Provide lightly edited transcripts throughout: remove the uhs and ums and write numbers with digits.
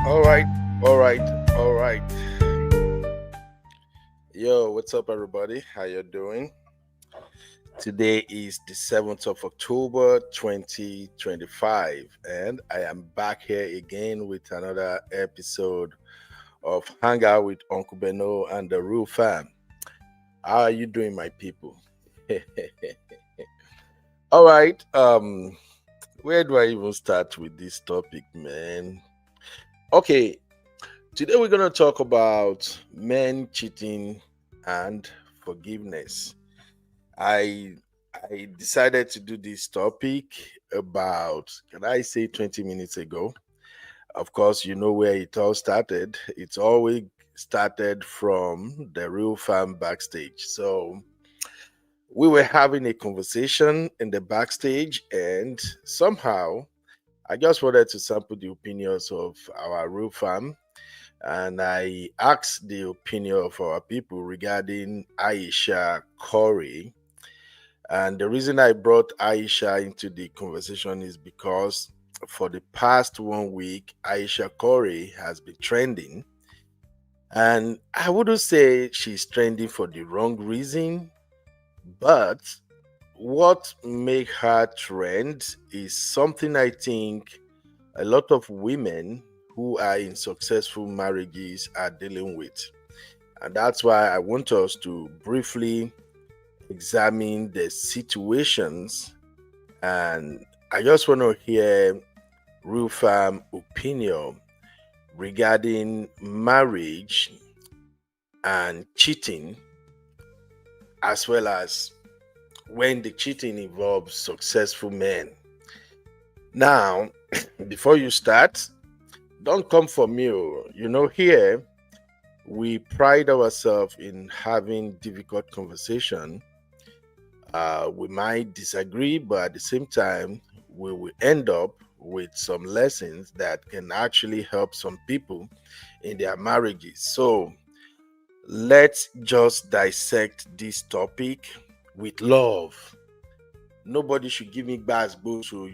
All right, all right, all right. Yo, what's up, everybody? How you doing? Today is the 7th of October, 2025, and I am back here again with another episode of Hang Out with Uncle Beno and the Real Fam. How are you doing, my people? All right, where do I even start with this topic, man? Okay, today we're going to talk about men cheating and forgiveness. I I decided to do this topic about, can I say, 20 minutes ago. Of course, you know where it all started. It's always started from the Real Farm backstage. So we were having a conversation in the backstage, and somehow I just wanted to sample the opinions of our Real Farm, and I asked the opinion of our people regarding Aisha Corey. And the reason I brought Aisha into the conversation is because for the past 1 week, Aisha Corey has been trending. And I wouldn't say she's trending for the wrong reason, but what make her trend is something I think a lot of women who are in successful marriages are dealing with. And that's why I want us to briefly examine the situations, and I just want to hear real firm opinion regarding marriage and cheating, as well as when the cheating involves successful men. Now, before you start, don't come for me. Here we pride ourselves in having difficult conversation. We might disagree, but at the same time, we will end up with some lessons that can actually help some people in their marriages. So let's just dissect this topic with love. Nobody should give me bad so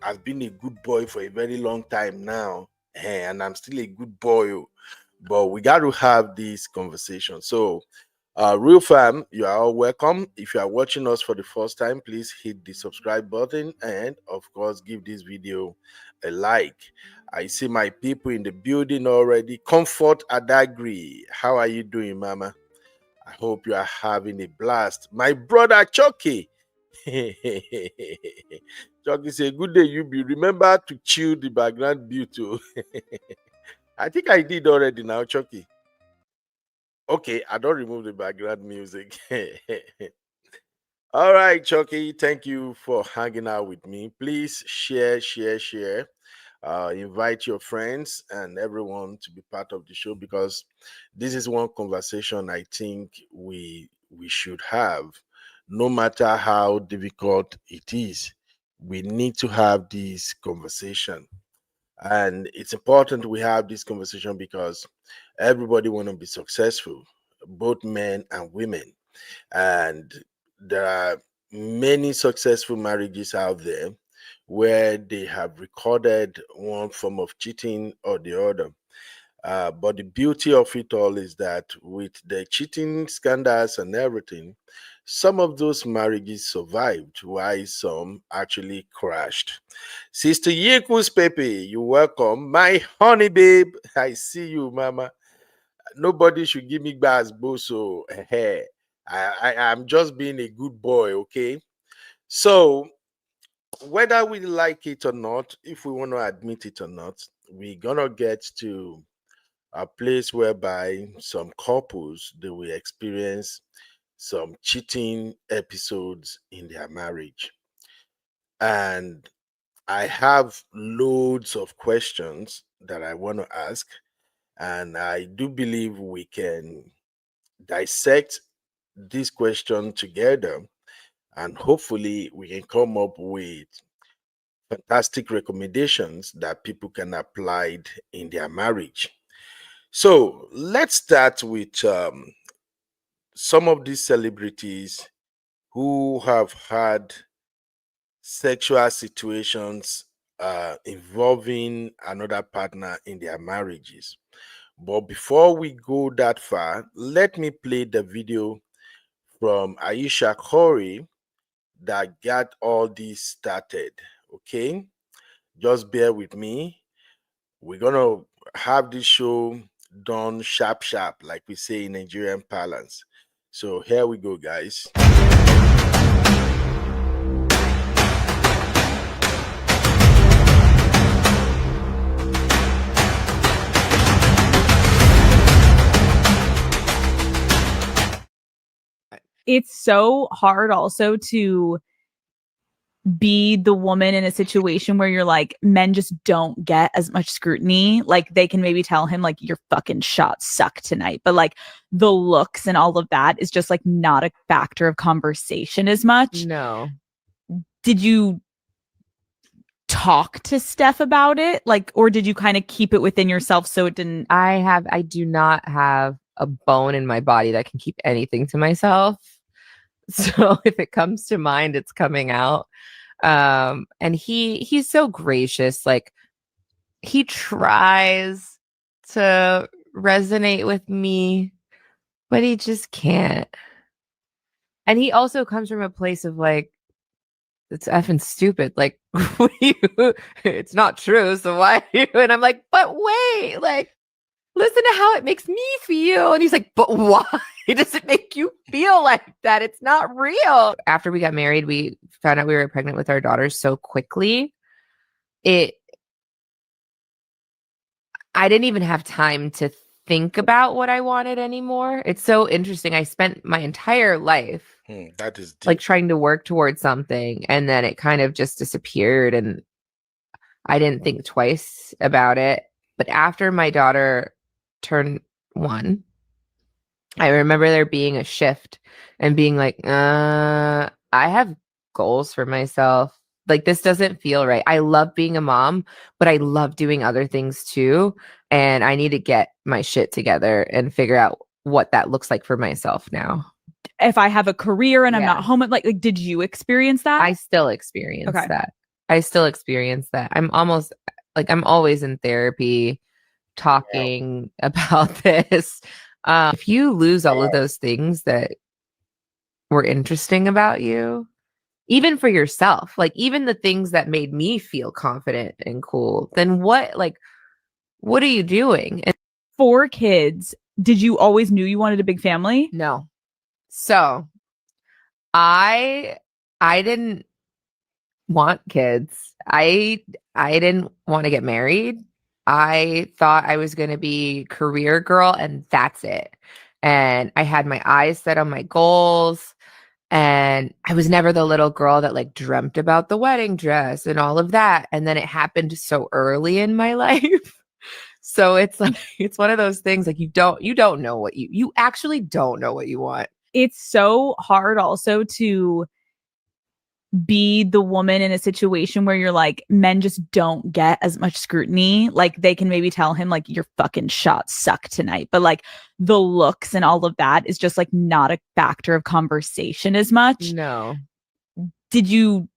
I've been a good boy for a very long time now, and I'm still a good boy. But we got to have this conversation. So real fam, you are all welcome. If you are watching us for the first time, please hit the subscribe button and, of course, give this video a like. I see my people in the building already. Comfort Adagri, how are you doing, Mama? I hope you are having a blast. My brother Chucky. Chucky say, good day, you be. Remember to chill the background beauty. I think I did already now, Chucky. Okay, I don't remove the background music. All right, Chucky, thank you for hanging out with me. Please share, share, share. Invite your friends and everyone to be part of the show, because this is one conversation I think we should have, no matter how difficult it is. We need to have this conversation, and it's important we have this conversation because everybody want to be successful, both men and women. And there are many successful marriages out there where they have recorded one form of cheating or the other. But the beauty of it all is that with the cheating scandals and everything, some of those marriages survived while some actually crashed. Sister Yikus Pepe, you welcome. My honey babe, I see you, mama. Nobody should give me baz boso. I'm just being a good boy, okay? So whether we like it or not, if we want to admit it or not, we're gonna get to a place whereby some couples they will experience some cheating episodes in their marriage. And I have loads of questions that I want to ask, and I do believe we can dissect this question together, and hopefully we can come up with fantastic recommendations that people can apply in their marriage. So let's start with some of these celebrities who have had sexual situations involving another partner in their marriages. But before we go that far, let me play the video from Aisha Corey that got all this started. Okay, just bear with me. We're gonna have this show done sharp, sharp, like we say in Nigerian parlance. So here we go, guys. It's so hard also to be the woman in a situation where you're like, men just don't get as much scrutiny. Like they can maybe tell him like your fucking shots suck tonight, but like the looks and all of that is just like not a factor of conversation as much. No. Did you talk to Steph about it? Like, or did you kind of keep it within yourself so it didn't? I do not have a bone in my body that can keep anything to myself. So if it comes to mind, it's coming out. And he's so gracious. Like he tries to resonate with me, but he just can't. And he also comes from a place of like, it's effing stupid. Like, it's not true. So why? And I'm like, but wait, like, listen to how it makes me feel. And he's like, but why does it make you feel like that? It's not real. After we got married, we found out we were pregnant with our daughter so quickly. I didn't even have time to think about what I wanted anymore. It's so interesting. I spent my entire life that is deep. Like trying to work towards something, and then it kind of just disappeared, and I didn't think twice about it. But after my daughter turned 1, I remember there being a shift and being like, I have goals for myself. Like, this doesn't feel right. I love being a mom, but I love doing other things too. And I need to get my shit together and figure out what that looks like for myself now. If I have a career and I'm not home, like did you experience that? I still experience that. I still experience that. I'm always in therapy talking about this. If you lose all of those things that were interesting about you, even for yourself, like even the things that made me feel confident and cool, then what are you doing? And 4 kids. Did you always knew you wanted a big family? No. So I didn't want kids. I didn't want to get married. I thought I was going to be career girl and that's it. And I had my eyes set on my goals, and I was never the little girl that like dreamt about the wedding dress and all of that. And then it happened so early in my life. So it's like, it's one of those things like you don't know what you actually don't know what you want. It's so hard also to be the woman in a situation where you're like, men just don't get as much scrutiny. Like they can maybe tell him like your fucking shots suck tonight, but like the looks and all of that is just like not a factor of conversation as much. No. Did you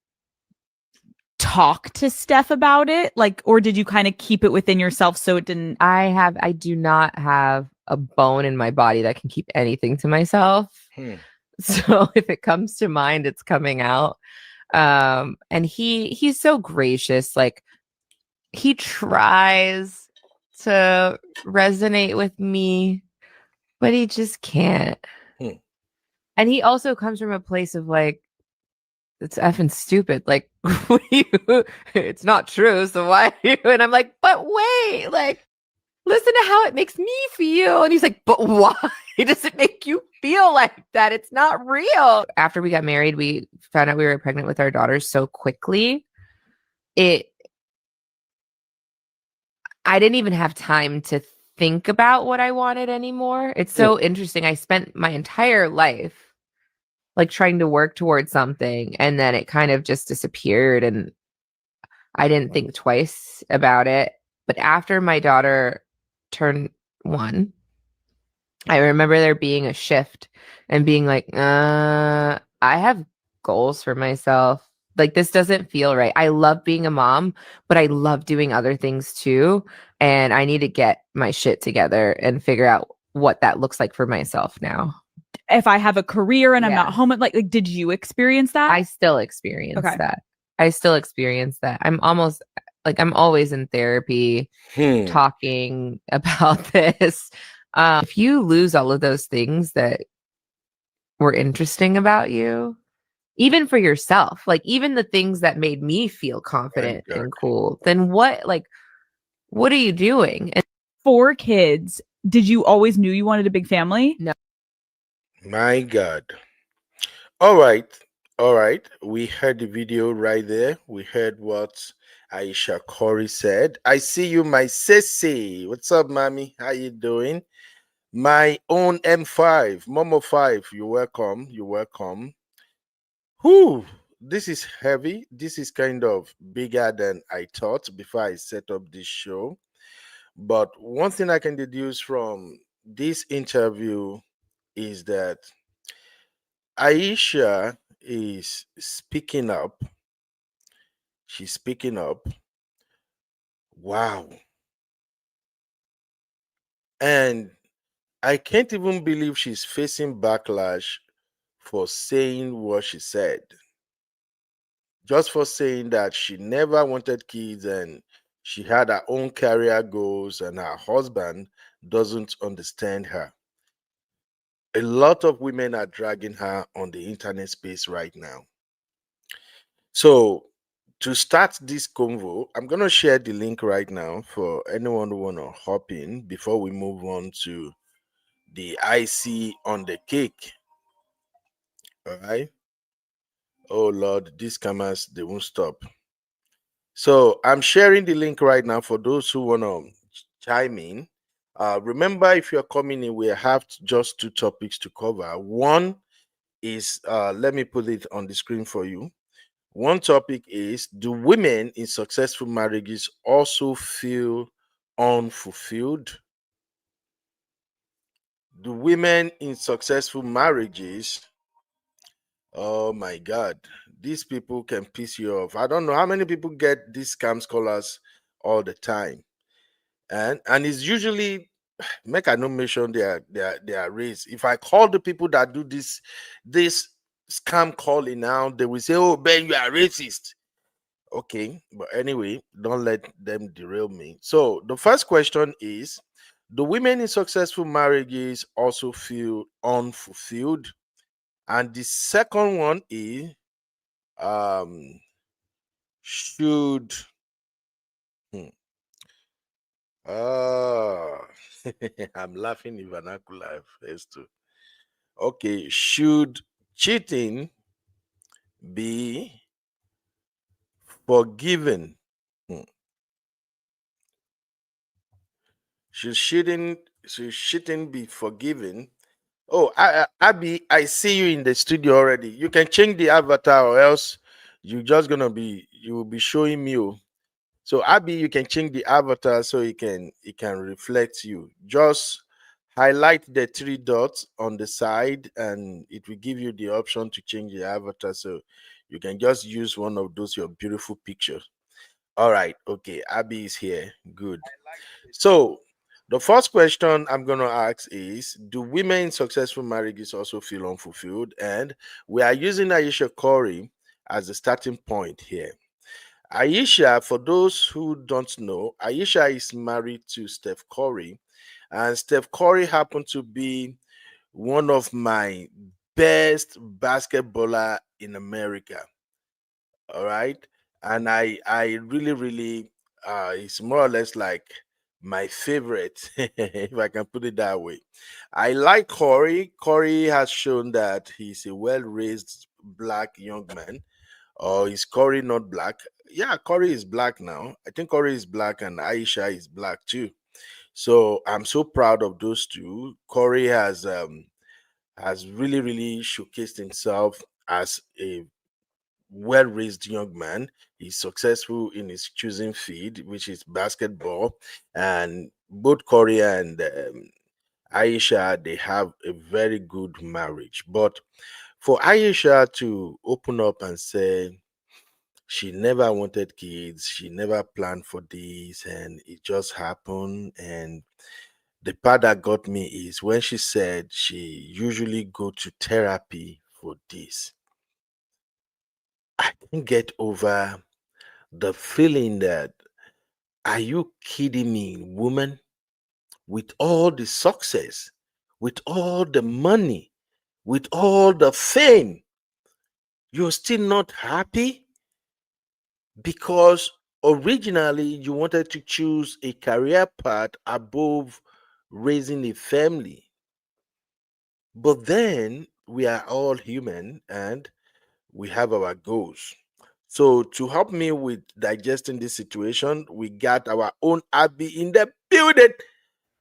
talk to Steph about it? Like, or did you kind of keep it within yourself so it didn't? I do not have a bone in my body that can keep anything to myself. So if it comes to mind, it's coming out. And he's so gracious. Like he tries to resonate with me, but he just can't. And he also comes from a place of like, it's effing stupid. Like, it's not true. So why are you? And I'm like, but wait, like, listen to how it makes me feel. And he's like, but why does it make you feel like that? It's not real. After we got married, we found out we were pregnant with our daughter so quickly. I didn't even have time to think about what I wanted anymore. It's so interesting. I spent my entire life like trying to work towards something, and then it kind of just disappeared, and I didn't think twice about it. But after my daughter turned 1, I remember there being a shift and being like, I have goals for myself. Like, this doesn't feel right. I love being a mom, but I love doing other things too. And I need to get my shit together and figure out what that looks like for myself now. If I have a career and I'm not home, like did you experience that? I still experience that. I still experience that. I'm almost like, I'm always in therapy talking about this. If you lose all of those things that were interesting about you, even for yourself, like even the things that made me feel confident and cool, then what are you doing? And 4 kids. Did you always knew you wanted a big family? No. My God. All right. All right. We heard the video right there. We heard what Aisha Corey said. I see you, my sissy. What's up, mommy? How you doing? My own M5, Momo 5. You're welcome. You're welcome. Whew. This is heavy. This is kind of bigger than I thought before I set up this show. But one thing I can deduce from this interview is that Aisha is speaking up. She's speaking up. Wow. And I can't even believe she's facing backlash for saying what she said. Just for saying that she never wanted kids and she had her own career goals and her husband doesn't understand her. A lot of women are dragging her on the internet space right now. So to start this convo, I'm going to share the link right now for anyone who want to hop in before we move on to the IC on the cake. All right. Oh Lord, these cameras, they won't stop. So I'm sharing the link right now for those who want to chime in. Remember, if you're coming in, we have just 2 topics to cover. One is, let me put it on the screen for you. One topic is, do women in successful marriages also feel unfulfilled? Do women in successful marriages, oh my God, these people can piss you off. I don't know how many people get these scam scholars all the time. And it's usually, make I not mention their race. If I call the people that do this scam calling now, they will say, oh Ben, you are racist. Okay, but anyway, don't let them derail me. So the first question is, do women in successful marriages also feel unfulfilled? And the second one is, should I'm laughing in vernacular first too. Okay, should cheating be forgiven? Should cheating be forgiven? Oh, Abby, I see you in the studio already. You can change the avatar, or else you will be showing me. Oh. So Abby, you can change the avatar so it can reflect you. Just highlight the three dots on the side and it will give you the option to change the avatar. So you can just use one of those your beautiful pictures. All right, okay, Abby is here. Good. So the first question I'm gonna ask is: do women in successful marriages also feel unfulfilled? And we are using Aisha Corey as a starting point here. Aisha, for those who don't know, Aisha is married to Steph Curry, and Steph Curry happened to be one of my best basketballer in America. All right, and I really really it's more or less like my favorite, if I can put it that way. I like Corey. Corey has shown that he's a well-raised black young man. Or is Corey not black? Yeah, Corey is black now. I think Corey is black and Aisha is black too. So I'm so proud of those two. Corey has really really showcased himself as a well-raised young man. He's successful in his choosing field, which is basketball, and both Corey and Aisha, they have a very good marriage. But for Aisha to open up and say she never wanted kids, she never planned for this, and it just happened. And the part that got me is when she said she usually go to therapy for this. I can't get over the feeling that, are you kidding me, woman? With all the success, with all the money, with all the fame, you're still not happy because originally you wanted to choose a career path above raising a family. But then we are all human and we have our goals. So to help me with digesting this situation, we got our own Abby in the building.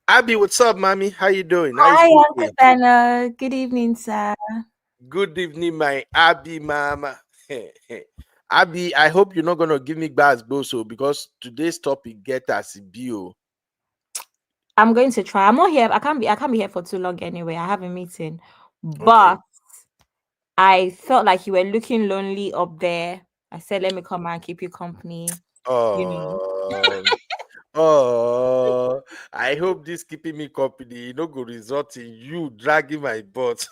Abby, what's up, mommy? How you doing? How is Hi, Uncle cooking? Bella. Good evening, sir. Good evening, my Abby mama. Abby, I hope you're not gonna give me bad boso because today's topic get us bio. I'm going to try. I'm not here. I can't be here for too long anyway. I have a meeting. Okay. But I felt like you were looking lonely up there. I said, let me come and keep you company. You know. Um, oh, I hope this keeping me company. You know, go result in you dragging my butt.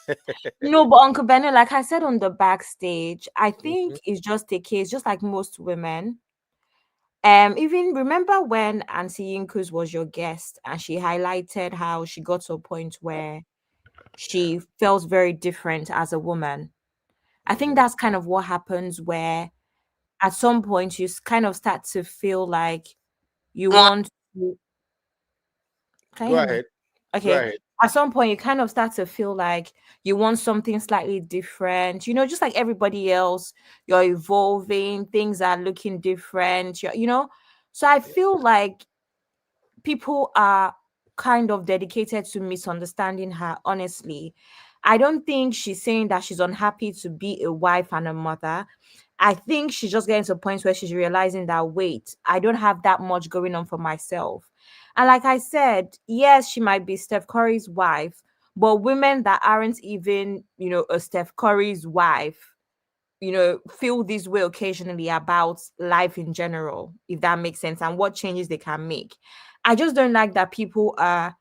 No, but Uncle Benny, like I said on the backstage, I Mhm. think it's just a case, just like most women. Even remember when Auntie Yinkus was your guest and she highlighted how she got to a point where she felt very different as a woman. I think Mhm. that's kind of what happens where at some point you kind of start to feel like you want to, can you Go hear me? ahead. Go Okay. ahead. At some point you kind of start to feel like you want something slightly different, just like everybody else, you're evolving, things are looking different, So I feel like people are kind of dedicated to misunderstanding her, honestly. I don't think she's saying that she's unhappy to be a wife and a mother. I think she's just getting to a point where she's realizing that, wait, I don't have that much going on for myself. And like I said, yes, she might be Steph Curry's wife, but women that aren't even, a Steph Curry's wife, feel this way occasionally about life in general, if that makes sense, and what changes they can make. I just don't like that people are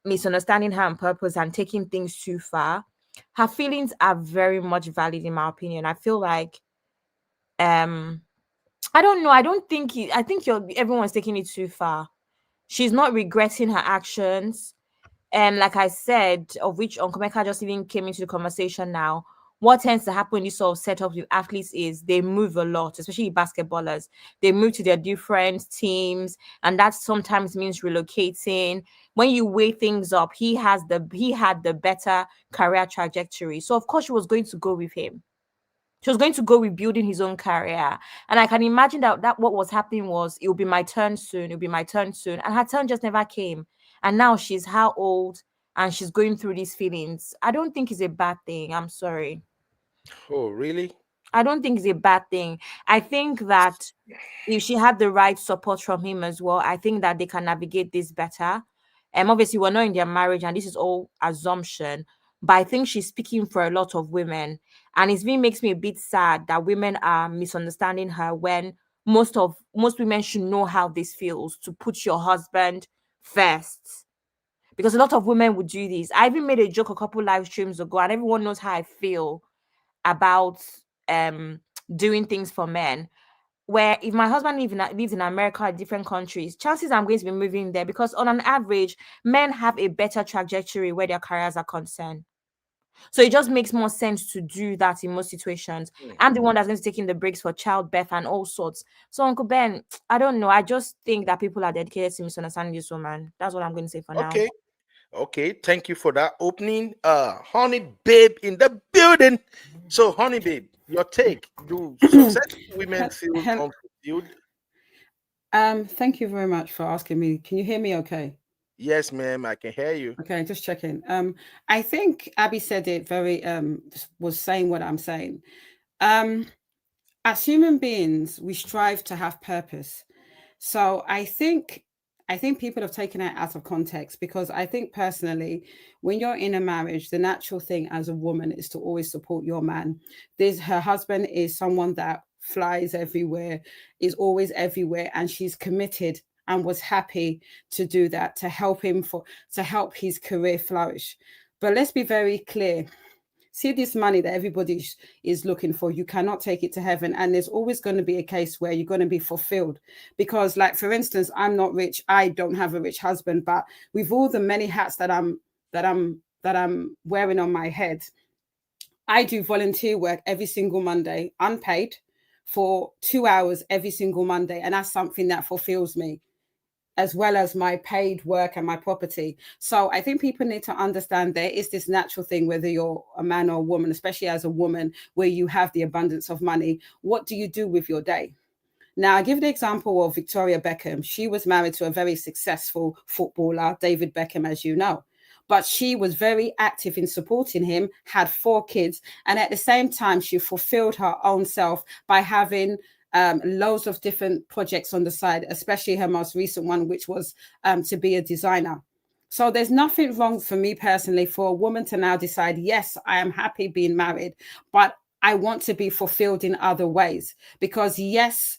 misunderstanding her on purpose and taking things too far. Her feelings are very much valid in my opinion. I feel like um I don't know. I think everyone's taking it too far. She's not regretting her actions. And like I said, of which Uncle Mecca just even came into the conversation now, what tends to happen in these sort of setups with athletes is they move a lot, especially basketballers. They move to their different teams, and that sometimes means relocating. When you weigh things up, he had the better career trajectory. So of course she was going to go with him. She was going to go with building his own career. And I can imagine that what was happening was, it will be my turn soon, it'll be my turn soon. And her turn just never came. And now she's how old and she's going through these feelings. I don't think it's a bad thing. I'm sorry. Oh, really? I don't think it's a bad thing. I think that if she had the right support from him as well, I think that they can navigate this better. Obviously, we're not in their marriage, and this is all assumption. But I think she's speaking for a lot of women, and it really makes me a bit sad that women are misunderstanding her when most women should know how this feels to put your husband first. Because a lot of women would do this. I even made a joke a couple live streams ago, and everyone knows how I feel about um doing things for men. Where if my husband lives in America or different countries, chances I'm going to be moving there because on an average, men have a better trajectory where their careers are concerned. So it just makes more sense to do that in most situations. Hmm. I'm the one that's going to take in the breaks for childbirth and all sorts. So Uncle Ben, I don't know. I just think that people are dedicated to misunderstanding this woman. That's what I'm going to say for now. Okay. Okay. Thank you for that opening. Honey babe in the building. So, honey babe, your take. Do successful women feel unfulfilled? Thank you very much for asking me. Can you hear me okay? Yes, ma'am. I can hear you. Okay, just checking. I think Abby said it very was saying what I'm saying. As human beings, we strive to have purpose. So I think people have taken it out of context, because I think personally, when you're in a marriage, the natural thing as a woman is to always support your man. Her husband is someone that flies everywhere, is always everywhere, and she's committed and was happy to do that, to help his career flourish. But let's be very clear. See, this money that everybody is looking for, you cannot take it to heaven. And there's always going to be a case where you're going to be fulfilled. Because, like, for instance, I'm not rich. I don't have a rich husband, but with all the many hats that I'm wearing on my head, I do volunteer work every single Monday, unpaid, for 2 hours every single Monday. And that's something that fulfills me, as well as my paid work and my property. So I think people need to understand there is this natural thing, whether you're a man or a woman, especially as a woman, where you have the abundance of money. What do you do with your day? Now, I give the example of Victoria Beckham. She was married to a very successful footballer, David Beckham, as you know. But she was very active in supporting him, had 4 kids, and at the same time, she fulfilled her own self by having loads of different projects on the side, especially her most recent one, which was to be a designer. So there's nothing wrong for me personally for a woman to now decide, yes, I am happy being married, but I want to be fulfilled in other ways. Because yes,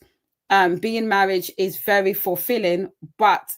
being married is very fulfilling, but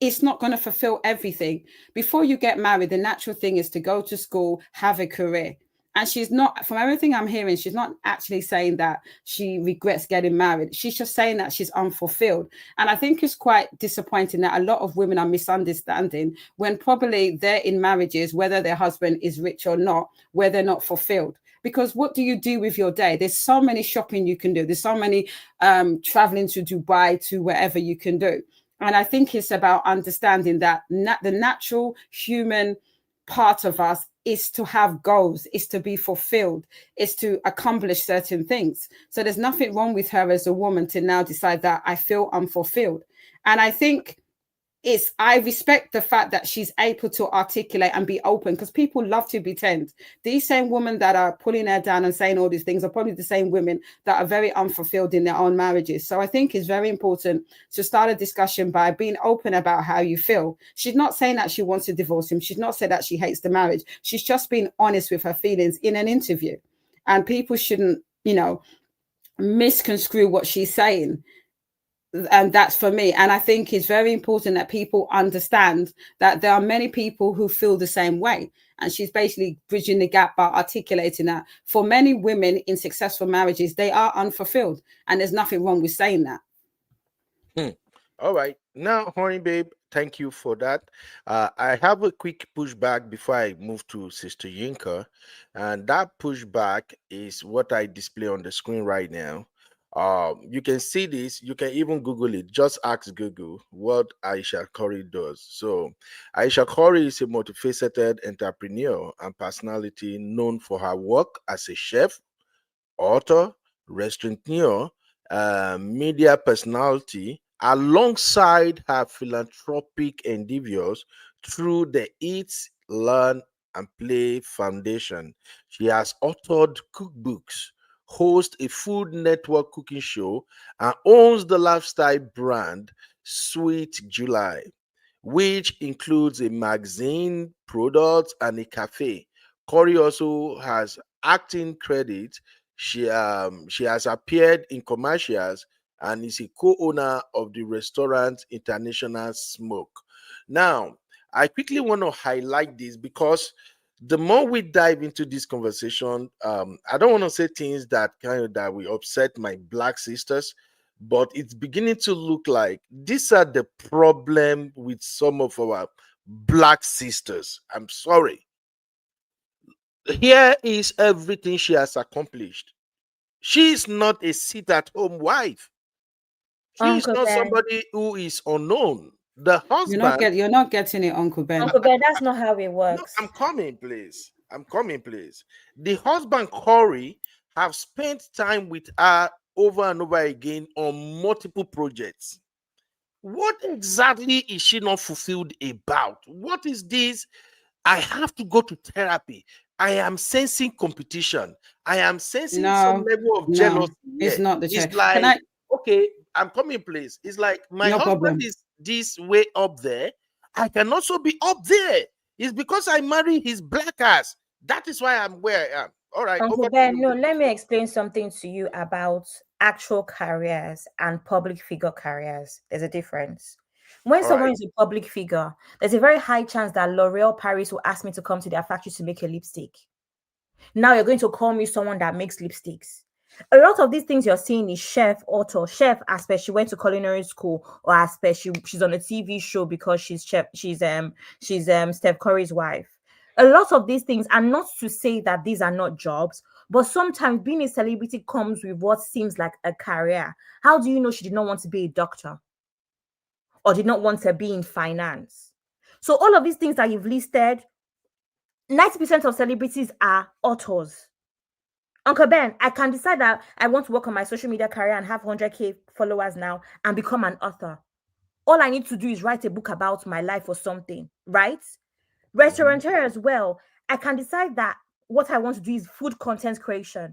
it's not going to fulfill everything. Before you get married, the natural thing is to go to school, have a career. And she's not, from everything I'm hearing, she's not actually saying that she regrets getting married. She's just saying that she's unfulfilled. And I think it's quite disappointing that a lot of women are misunderstanding when probably they're in marriages, whether their husband is rich or not, where they're not fulfilled. Because what do you do with your day? There's so many shopping you can do. There's so many traveling to Dubai, to wherever you can do. And I think it's about understanding that the natural human part of us is to have goals, is to be fulfilled, is to accomplish certain things. So there's nothing wrong with her as a woman to now decide that I feel unfulfilled. And I think I respect the fact that she's able to articulate and be open, because people love to pretend. These same women that are pulling her down and saying all these things are probably the same women that are very unfulfilled in their own marriages. So I think it's very important to start a discussion by being open about how you feel. She's not saying that she wants to divorce him. She's not saying that she hates the marriage. She's just being honest with her feelings in an interview. And people shouldn't, misconstrue what she's saying. And that's for me. And I think it's very important that people understand that there are many people who feel the same way. And she's basically bridging the gap by articulating that for many women in successful marriages, they are unfulfilled. And there's nothing wrong with saying that. All right. Now, honey babe, thank you for that. I have a quick pushback before I move to Sister Yinka. And that pushback is what I display on the screen right now. You can see this. You can even Google it. Just ask Google what Aisha Corey does. So, Aisha Corey is a multifaceted entrepreneur and personality known for her work as a chef, author, restaurateur, media personality, alongside her philanthropic endeavors through the Eat, Learn, and Play Foundation. She has authored cookbooks, hosts a Food Network cooking show, and owns the lifestyle brand Sweet July, which includes a magazine, products, and a cafe. Corey also has acting credits. She has appeared in commercials and is a co-owner of the restaurant International Smoke. Now, I quickly want to highlight this because the more we dive into this conversation, I don't want to say things that that will upset my black sisters, but it's beginning to look like these are the problem with some of our black sisters. I'm sorry. Here is everything she has accomplished. She is not a sit-at-home wife. She is Uncle not Ben. somebody who is unknown. The You're not getting it, Uncle Ben. Uncle Ben, that's not how it No, works. I'm coming, please. I'm coming, please. The husband, Corey, have spent time with her over and over again on multiple projects. What exactly is she not fulfilled about? What is this? I have to go to therapy. I am sensing competition. I am sensing some No, level of no, jealousy. it's Here. not the It's change. like, Can I? okay, I'm coming, please. It's like my No husband problem. is this way up there. I can also be up there. It's because I marry his black ass. That is why I'm where I am. All right, Uncle over to Ben, you. no, let me explain something to you about actual careers and public figure careers. There's a difference. When All someone right. is a public figure, there's a very high chance that L'Oreal Paris will ask me to come to their factory to make a lipstick. Now you're going to call me someone that makes lipsticks. A lot of these things you're seeing is chef, author, chef aspect. She went to culinary school, or aspect she's on a TV show because she's chef. She's Steph Curry's wife. A lot of these things are not to say that these are not jobs, but sometimes being a celebrity comes with what seems like a career. How do you know she did not want to be a doctor or did not want to be in finance? So all of these things that you've listed, 90% of celebrities are authors. Uncle Ben, I can decide that I want to work on my social media career and have 100K followers now and become an author. All I need to do is write a book about my life or something, right? Restaurateur as well. I can decide that what I want to do is food content creation.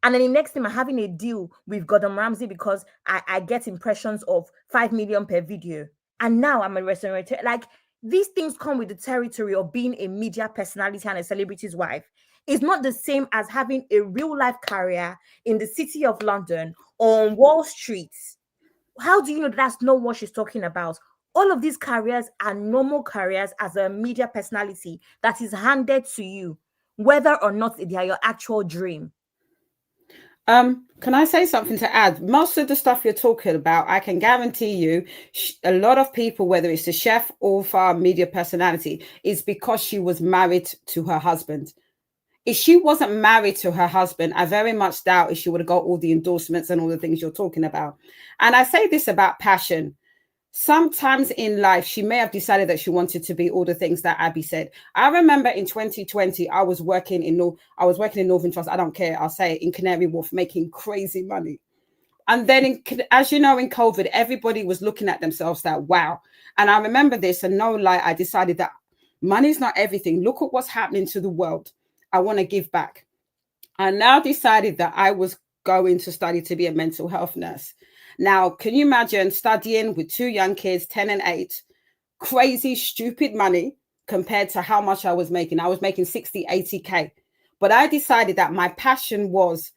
And then the next time I'm having a deal with Gordon Ramsay because I get impressions of 5 million per video. And now I'm a restaurateur. Like, these things come with the territory of being a media personality and a celebrity's wife. It's not the same as having a real life career in the city of London or on Wall Street. How do you know that's not what she's talking about? All of these careers are normal careers as a media personality that is handed to you, whether or not they are your actual dream. Can I say something to add? Most of the stuff you're talking about, I can guarantee you, a lot of people, whether it's the chef, author, media personality, is because she was married to her husband. If she wasn't married to her husband, I very much doubt if she would have got all the endorsements and all the things you're talking about. And I say this about passion. Sometimes in life, she may have decided that she wanted to be all the things that Abby said. I remember in 2020, I was working in Northern Trust. I don't care. I'll say it, in Canary Wharf, making crazy money. And then, as you know, in COVID, everybody was looking at themselves that, wow. And I remember this, and no lie, I decided that money's not everything. Look at what's happening to the world. I want to give back. I now decided that I was going to study to be a mental health nurse. Now, can you imagine studying with 2 young kids, 10 and 8, crazy, stupid money compared to how much I was making? I was making 60, 80K. But I decided that my passion was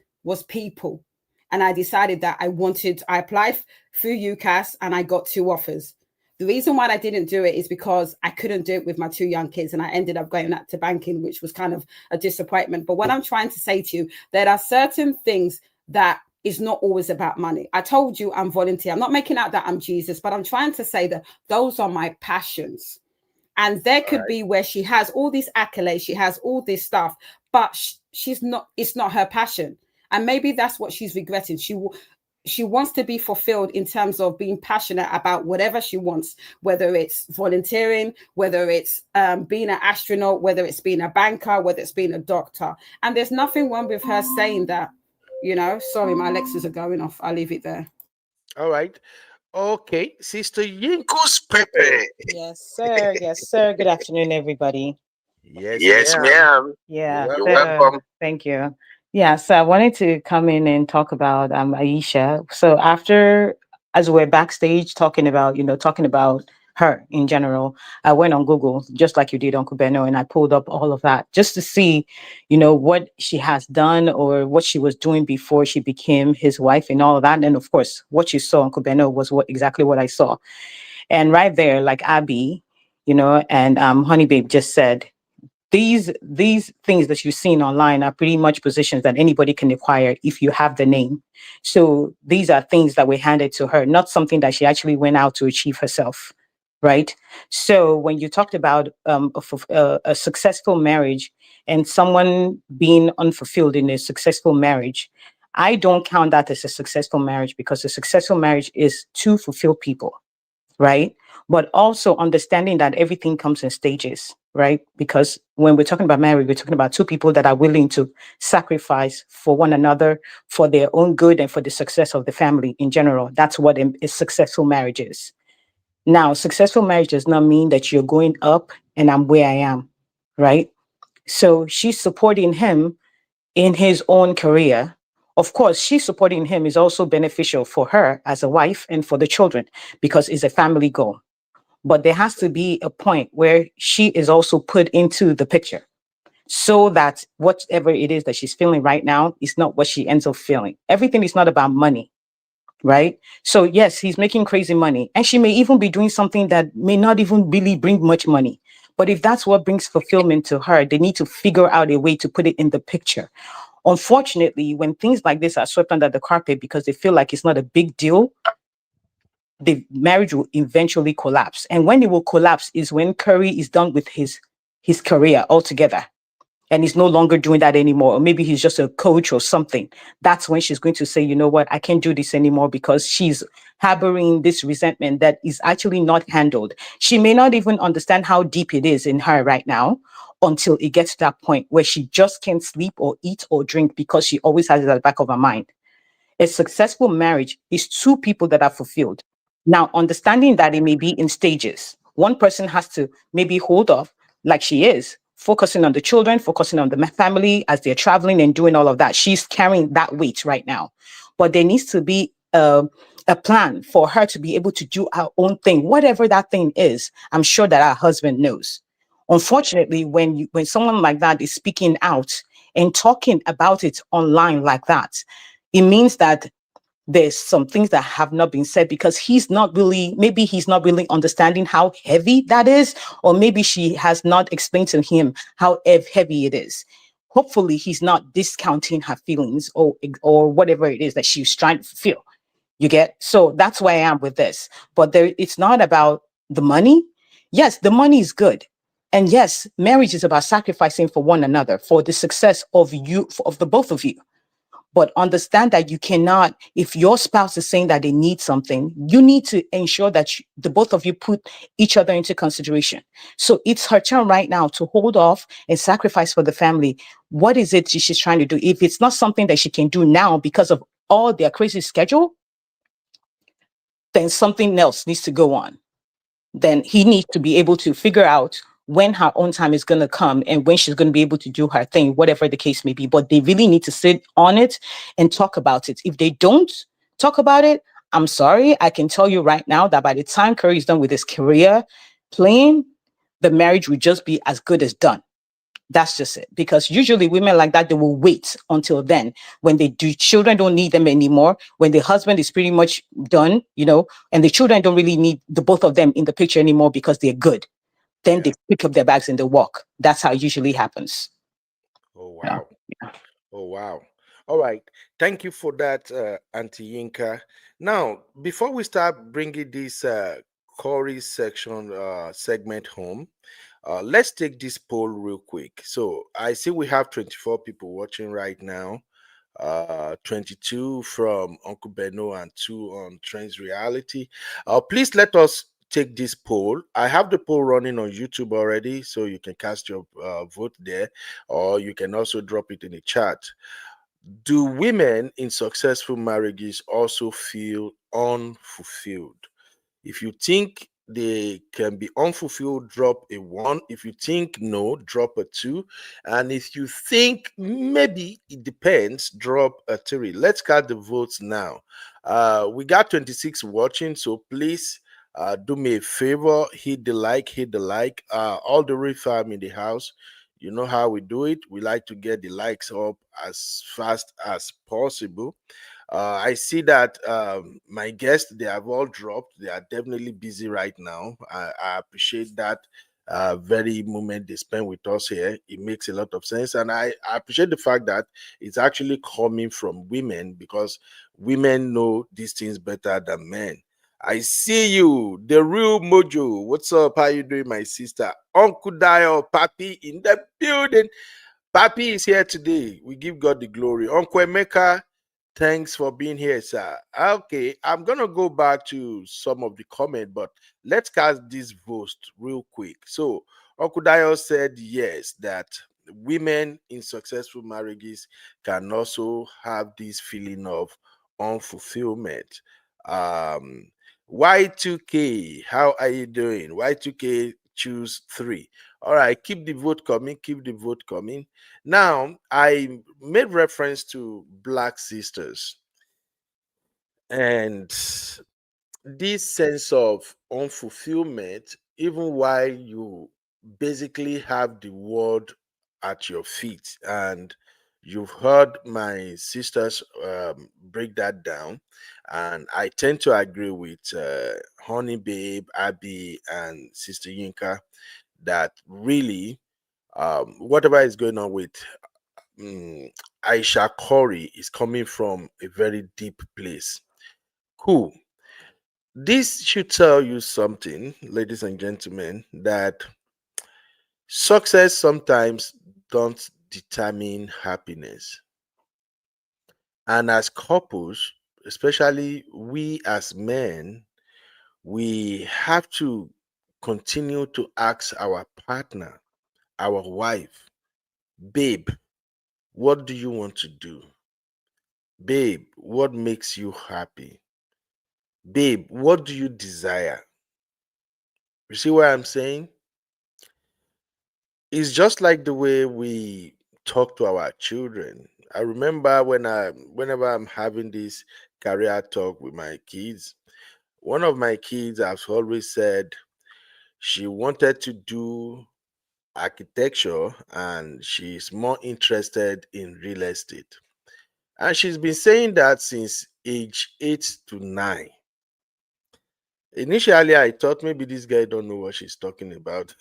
people. And I decided that I applied through UCAS and I got 2 offers. The reason why I didn't do it is because I couldn't do it with my 2 young kids, and I ended up going back to banking, which was kind of a disappointment. But what I'm trying to say to you, there are certain things that is not always about money. I told you I'm volunteer. I'm not making out that I'm Jesus, but I'm trying to say that those are my passions. And there could be where she has all these accolades, she has all this stuff, but she's not, it's not her passion. And maybe that's what she's regretting. She wants to be fulfilled in terms of being passionate about whatever she wants, whether it's volunteering, whether it's being an astronaut, whether it's being a banker, whether it's being a doctor. And there's nothing wrong with her saying that, you know. Sorry, my Alexas are going off. I'll leave it there. All right. Okay, Sister Yinkus Pepe. Yes, sir. Yes, sir. Good afternoon, everybody. Yes, ma'am. Yeah, You're so- welcome. Thank you. Yeah, so I wanted to come in and talk about Aisha. So after, as we're backstage talking about, talking about her in general, I went on Google just like you did, Uncle Benno, and I pulled up all of that just to see, what she has done or what she was doing before she became his wife and all of that. And of course, what you saw, Uncle Benno, was exactly what I saw. And right there, like Abby, and Honey Babe just said, these things that you've seen online are pretty much positions that anybody can acquire if you have the name. So these are things that were handed to her, not something that she actually went out to achieve herself, right? So when you talked about a successful marriage and someone being unfulfilled in a successful marriage, I don't count that as a successful marriage, because a successful marriage is to fulfill people, right? But also understanding that everything comes in stages, right? Because when we're talking about marriage, we're talking about two people that are willing to sacrifice for one another, for their own good, and for the success of the family in general. That's what a successful marriage is. Now, successful marriage does not mean that you're going up and I'm where I am, right? So she's supporting him in his own career. Of course, she's supporting him is also beneficial for her as a wife and for the children, because it's a family goal. But there has to be a point where she is also put into the picture, so that whatever it is that she's feeling right now is not what she ends up feeling. Everything is not about money, right? So yes, he's making crazy money, and she may even be doing something that may not even really bring much money. But if that's what brings fulfillment to her, they need to figure out a way to put it in the picture. Unfortunately, when things like this are swept under the carpet because they feel like it's not a big deal, the marriage will eventually collapse. And when it will collapse is when Curry is done with his career altogether, and he's no longer doing that anymore. Or maybe he's just a coach or something. That's when she's going to say, you know what, I can't do this anymore, because she's harboring this resentment that is actually not handled. She may not even understand how deep it is in her right now, until it gets to that point where she just can't sleep or eat or drink, because she always has it at the back of her mind. A successful marriage is two people that are fulfilled. Now, understanding that it may be in stages. One person has to maybe hold off, like she is, focusing on the children, focusing on the family as they're traveling and doing all of that. She's carrying that weight right now. But there needs to be a plan for her to be able to do her own thing, whatever that thing is. I'm sure that her husband knows. Unfortunately, when someone like that is speaking out and talking about it online like that, it means that there's some things that have not been said, because maybe he's not really understanding how heavy that is, or maybe she has not explained to him how heavy it is. Hopefully he's not discounting her feelings, or whatever it is that she's trying to feel. You get? So that's where I am with this. But it's not about the money. Yes, the money is good. And yes, marriage is about sacrificing for one another, for the success of of the both of you. But understand that you cannot, if your spouse is saying that they need something, you need to ensure that the both of you put each other into consideration. So it's her turn right now to hold off and sacrifice for the family. What is it she's trying to do? If it's not something that she can do now because of all their crazy schedule, then something else needs to go on. Then he needs to be able to figure out when her own time is going to come and when she's going to be able to do her thing, whatever the case may be. But they really need to sit on it and talk about it. If they don't talk about it, I'm sorry, I can tell you right now that by the time Curry is done with his career playing, the marriage will just be as good as done. That's just it. Because usually women like that, they will wait until then, when children don't need them anymore, when the husband is pretty much done, and the children don't really need the both of them in the picture anymore because they're good. Then they pick up their bags and they walk. That's how it usually happens. Oh Yeah. wow. Oh wow. All right. Thank you for that, Auntie Yinka. Now, before we start bringing this Corey section segment home, let's take this poll real quick. So I see we have 24 people watching right now. 22 from Uncle Benno and 2 on Trends Reality. Please let us take this poll. I have the poll running on YouTube already, so you can cast your vote there, or you can also drop it in the chat. Do women in successful marriages also feel unfulfilled? If you think they can be unfulfilled, drop a 1. If you think no, drop a 2. And if you think maybe it depends, drop a 3. Let's count the votes now. We got 26 watching, so please do me a favor, hit the like, hit the like. All the Real Fam in the house, you know how we do it. We like to get the likes up as fast as possible. I see that my guests, they have all dropped. They are definitely busy right now. I appreciate that very moment they spend with us here. It makes a lot of sense. And I appreciate the fact that it's actually coming from women, because women know these things better than men. I see you, the real Mojo. What's up? How you doing, my sister? Uncle Dio, Papi in the building. Papi is here today. We give God the glory. Uncle Emeka, thanks for being here, sir. Okay, I'm gonna go back to some of the comment, but let's cast this vote real quick. So Uncle Dio said yes, that women in successful marriages can also have this feeling of unfulfillment. Um, Y2K, how are you doing? Y2K, choose 3. All right, keep the vote coming, keep the vote coming. Now, I made reference to Black sisters and this sense of unfulfillment, even while you basically have the world at your feet. And you've heard my sisters break that down. And I tend to agree with Honey Babe, Abby, and Sister Yinka that really whatever is going on with mm, Aisha Corey is coming from a very deep place. Cool. This should tell you something, ladies and gentlemen, that success sometimes don't determine happiness. And as couples, especially we as men, we have to continue to ask our partner, our wife, babe, what do you want to do? Babe, what makes you happy? Babe, what do you desire? You see what I'm saying? It's just like the way we talk to our children. I remember whenever I'm having this career talk with my kids, one of my kids has always said she wanted to do architecture and she's more interested in real estate. And she's been saying that since age 8 to 9. Initially, I thought maybe this guy don't know what she's talking about.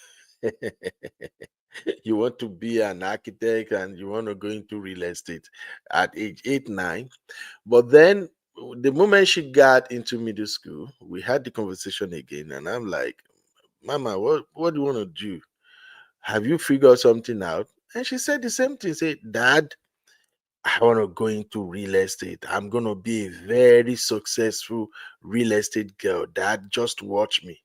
You want to be an architect and you want to go into real estate at age 8, 9. But then the moment she got into middle school, we had the conversation again, and I'm like, Mama, what do you want to do? Have you figured something out? And she said the same thing. Said, Dad, I want to go into real estate. I'm going to be a very successful real estate girl. Dad, just watch me.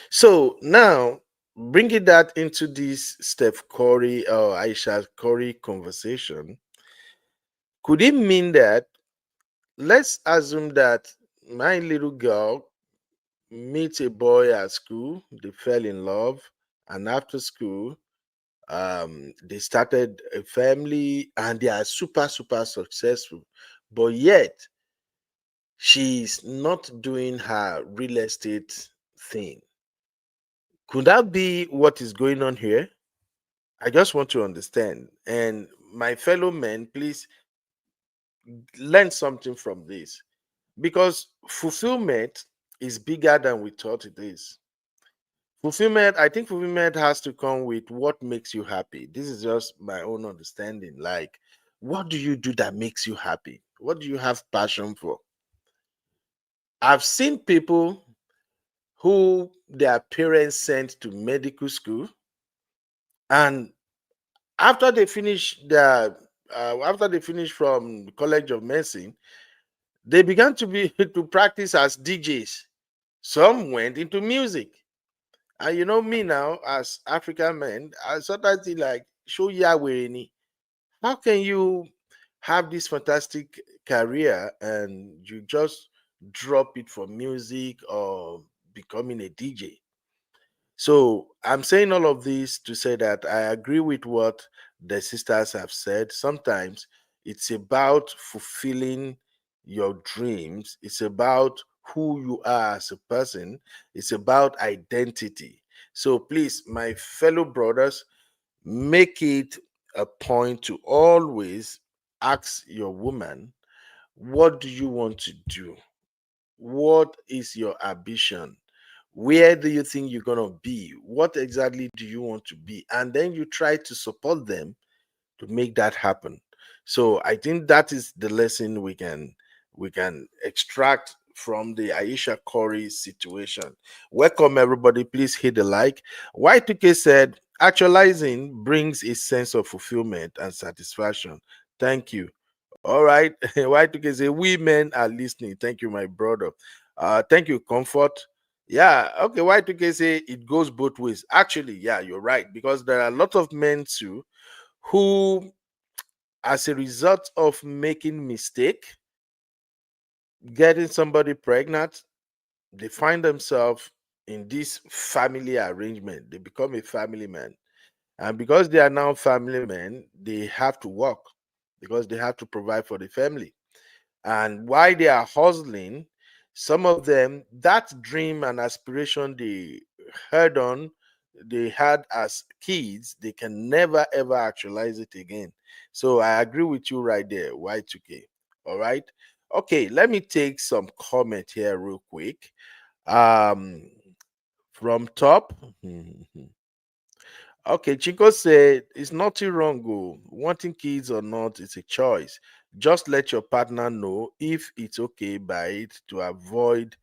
So now, bringing that into this Steph Curry or Aisha Curry conversation, could it mean that, let's assume that my little girl meets a boy at school, they fell in love, and after school, they started a family and they are super, super successful, but yet she's not doing her real estate thing? Could that be what is going on here? I just want to understand. And my fellow men, please learn something from this, because fulfillment is bigger than we thought it is. Fulfillment, I think fulfillment has to come with what makes you happy. This is just my own understanding. Like, what do you do that makes you happy? What do you have passion for? I've seen people who their parents sent to medical school, and after they finish their after they finish from College of Medicine, they began to be to practice as DJs. Some went into music. And you know me now, as African men, I sometimes think like, show Yahweh ni. How can you have this fantastic career and you just drop it for music or becoming a DJ. So I'm saying all of this to say that I agree with what the sisters have said. Sometimes it's about fulfilling your dreams, it's about who you are as a person, it's about identity. So please, my fellow brothers, make it a point to always ask your woman, what do you want to do? What is your ambition? Where do you think you're going to be? What exactly do you want to be? And then you try to support them to make that happen. So I think that is the lesson we can extract from the Aisha Corey situation. Welcome everybody. Please hit the like. Y2K said, actualizing brings a sense of fulfillment and satisfaction. Thank you. All right. Y2K say, we men are listening. Thank you, my brother. Thank you, Comfort. Yeah, okay. Y2K say it goes both ways. Actually, yeah, you're right. Because there are a lot of men too who, as a result of making mistake, getting somebody pregnant, they find themselves in this family arrangement. They become a family man. And because they are now family men, they have to work because they have to provide for the family. And while they are hustling, some of them, that dream and aspiration heard on, they had as kids, they can never ever actualize it again. So I agree with you right there, Y2K. All right. Okay, let me take some comment here real quick. Um, from top. Okay, Chico said it's nothing wrong. Go wanting kids or not, it's a choice. Just let your partner know if it's okay by it to avoid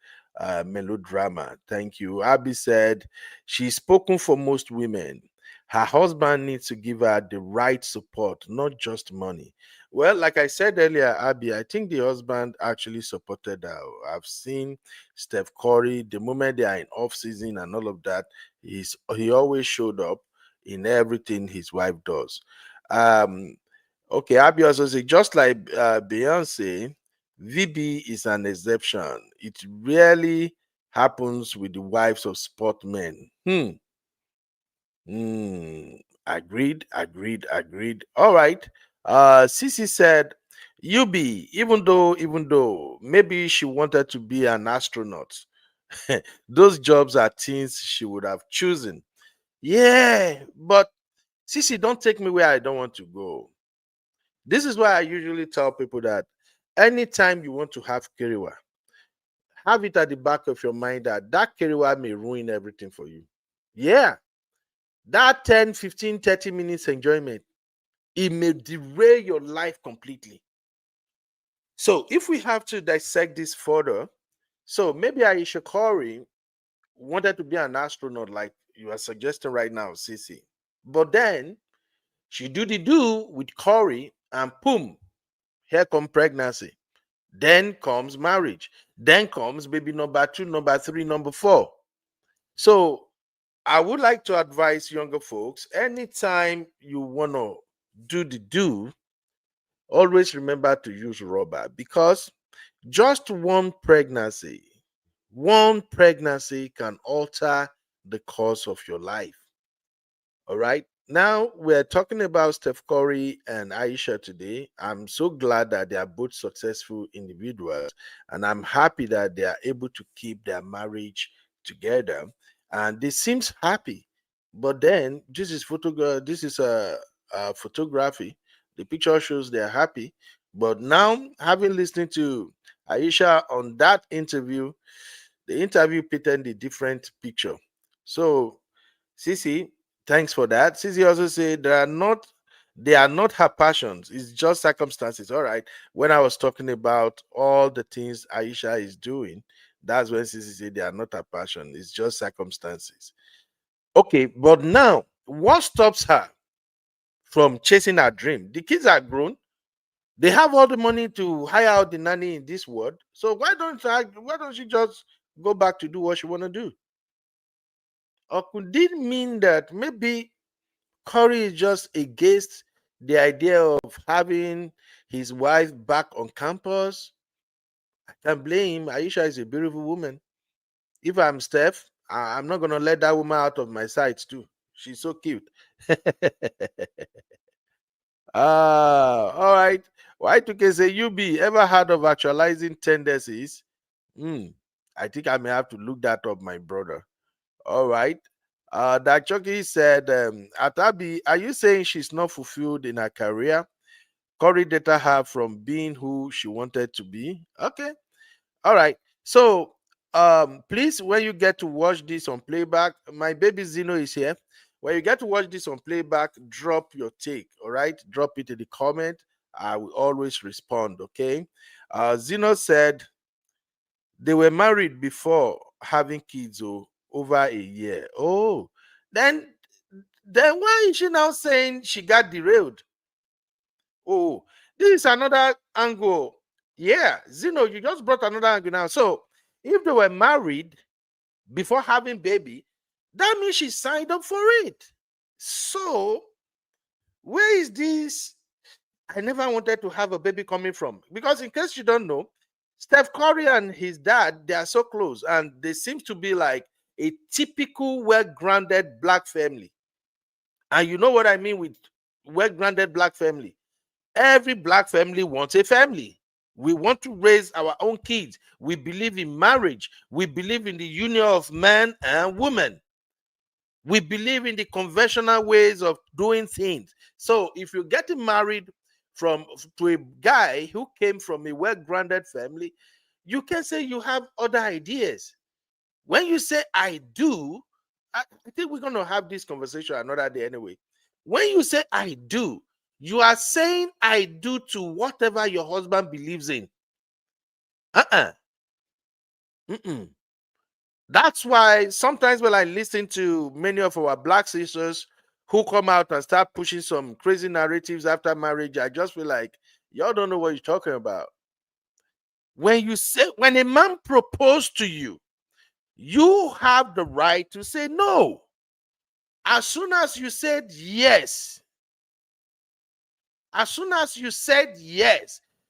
melodrama. Thank you. Abby said she's spoken for most women. Her husband needs to give her the right support, not just money. Well, like I said earlier, Abby, I think the husband actually supported her. I've seen Steph Curry, the moment they are in off season and all of that, he always showed up in everything his wife does. Um, okay, Abby also say just like Beyonce, VB is an exception. It rarely happens with the wives of sportmen. Agreed, agreed, agreed. All right. Sissy said, "UB, even though maybe she wanted to be an astronaut, those jobs are things she would have chosen. Yeah, but Sissy, don't take me where I don't want to go. This is why I usually tell people that anytime you want to have Kiriwa, have it at the back of your mind that that Kiriwa may ruin everything for you. Yeah, that 10, 15, 30 minutes enjoyment, it may derail your life completely. So if we have to dissect this further, so maybe Aisha Corey wanted to be an astronaut like you are suggesting right now, Sissy. But then she do the do with Corey, and boom, here come pregnancy. Then comes marriage. Then comes baby number 2, number 3, number 4. So I would like to advise younger folks, anytime you want to do the do, always remember to use rubber, because just one pregnancy can alter the course of your life. All right. Now we're talking about Steph Curry and Aisha today. I'm so glad that they are both successful individuals, and I'm happy that they are able to keep their marriage together. And they seems happy. But then this is photograph. This is a photography. The picture shows they are happy. But now, having listened to Aisha on that interview, the interview painted a different picture. So, Sisi, thanks for that. Sisi also said they are not her passions, it's just circumstances. All right. When I was talking about all the things Aisha is doing, that's when Sisi said they are not her passion, it's just circumstances. Okay, but now what stops her from chasing her dream? The kids are grown, they have all the money to hire out the nanny in this world. So why don't she just go back to do what she want to do? Or could it mean that maybe Corey is just against the idea of having his wife back on campus? I can't blame him. Aisha is a beautiful woman. If I'm Steph, I'm not gonna let that woman out of my sight too. She's so cute. All right. Y2K say, UB, ever heard of actualizing tendencies? I think I may have to look that up, my brother. All right. That Chucky said, Atabi, are you saying she's not fulfilled in her career? Corey data her from being who she wanted to be. Okay. All right. So please, when you get to watch this on playback, my baby Zeno is here. When you get to watch this on playback, drop your take. All right. Drop it in the comment. I will always respond. Okay. Zeno said they were married before having kids over a year. Oh, then why is she now saying she got derailed? Oh, this is another angle. Yeah, Zeno, you just brought another angle now. So if they were married before having baby, that means she signed up for it. So where is this I never wanted to have a baby coming from? Because in case you don't know, Steph Curry and his dad, they are so close, and they seem to be like a typical well-grounded black family. And you know what I mean with well-grounded black family? Every black family wants a family. We want to raise our own kids. We believe in marriage. We believe in the union of man and woman. We believe in the conventional ways of doing things. So if you're getting married to a guy who came from a well-grounded family, you can say you have other ideas. When you say I do, I think we're going to have this conversation another day anyway. When you say I do, you are saying I do to whatever your husband believes in. That's why sometimes when I listen to many of our black sisters who come out and start pushing some crazy narratives after marriage, I just feel like y'all don't know what you're talking about. When a man proposed to you, you have the right to say no. As soon as you said yes,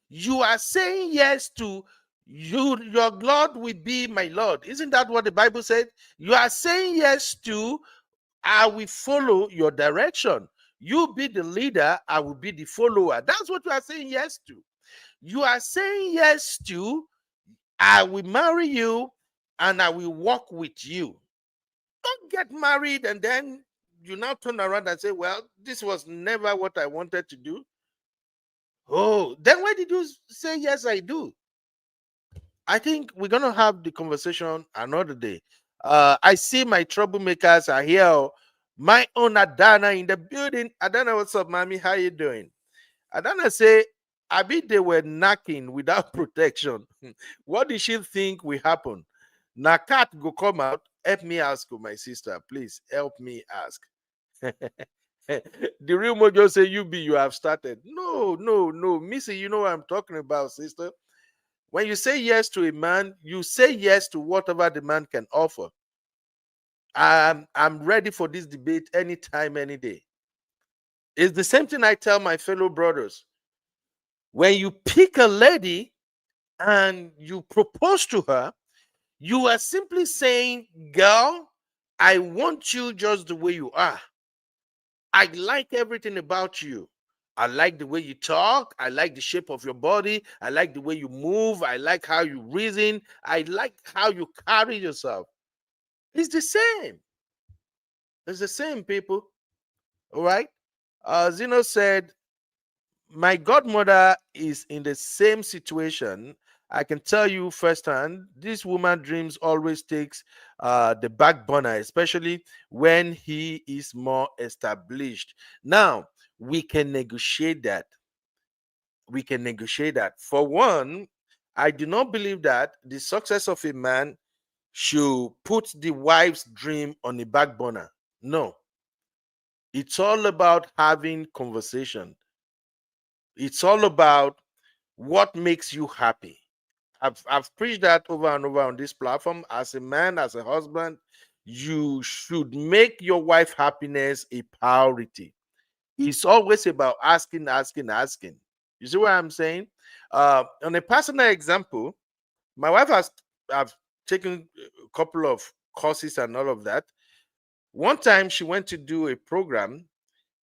you are saying yes to you. Your Lord will be my Lord. Isn't that what the Bible said? You are saying yes to, I will follow your direction. You be the leader, I will be the follower. That's what you are saying yes to. You are saying yes to, I will marry you and I will walk with you. Don't get married and then you now turn around and say, well, this was never what I wanted to do. Oh, then why did you say yes, I do? I think we're going to have the conversation another day. I see my troublemakers are here. My own Adana in the building. Adana, what's up, mommy? How you doing? Adana say, I bet they were knocking without protection. What did she think will happen? Nakat go come out. Help me ask my sister. Please help me ask. The real Mojo say, you have started. No. Missy, you know what I'm talking about, sister. When you say yes to a man, you say yes to whatever the man can offer. I'm ready for this debate anytime, any day. It's the same thing I tell my fellow brothers. When you pick a lady and you propose to her, you are simply saying, girl, I want you just the way you are. I like everything about you. I like the way you talk. I like the shape of your body. I like the way you move. I like how you reason. I like how you carry yourself. It's the same. It's the same, people. All right. Zeno said, my godmother is in the same situation. I can tell you firsthand, this woman dreams always takes the back burner, especially when he is more established. Now, we can negotiate that. For one, I do not believe that the success of a man should put the wife's dream on the back burner. No. It's all about having conversation. It's all about what makes you happy. I've preached that over and over on this platform. As a man, as a husband, you should make your wife happiness a priority. It's always about asking. You see what I'm saying? On a personal example, my wife has taken a couple of courses and all of that. One time she went to do a program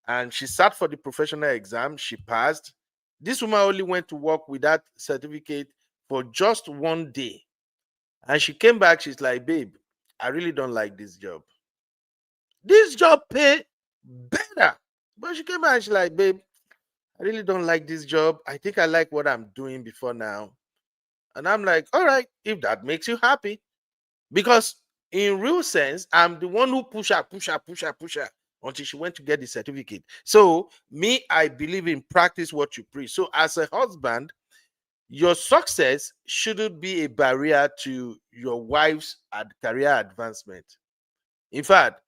and she sat for the professional exam. She passed. This woman only went to work with that certificate for just one day. And she came back. She's like, babe, I really don't like this job. This job pay better. But she came back and she's like, babe, I really don't like this job. I think I like what I'm doing before now. And I'm like, all right, if that makes you happy. Because in real sense, I'm the one who push her until she went to get the certificate. So me, I believe in practice what you preach. So as a husband, your success shouldn't be a barrier to your wife's career advancement. In fact,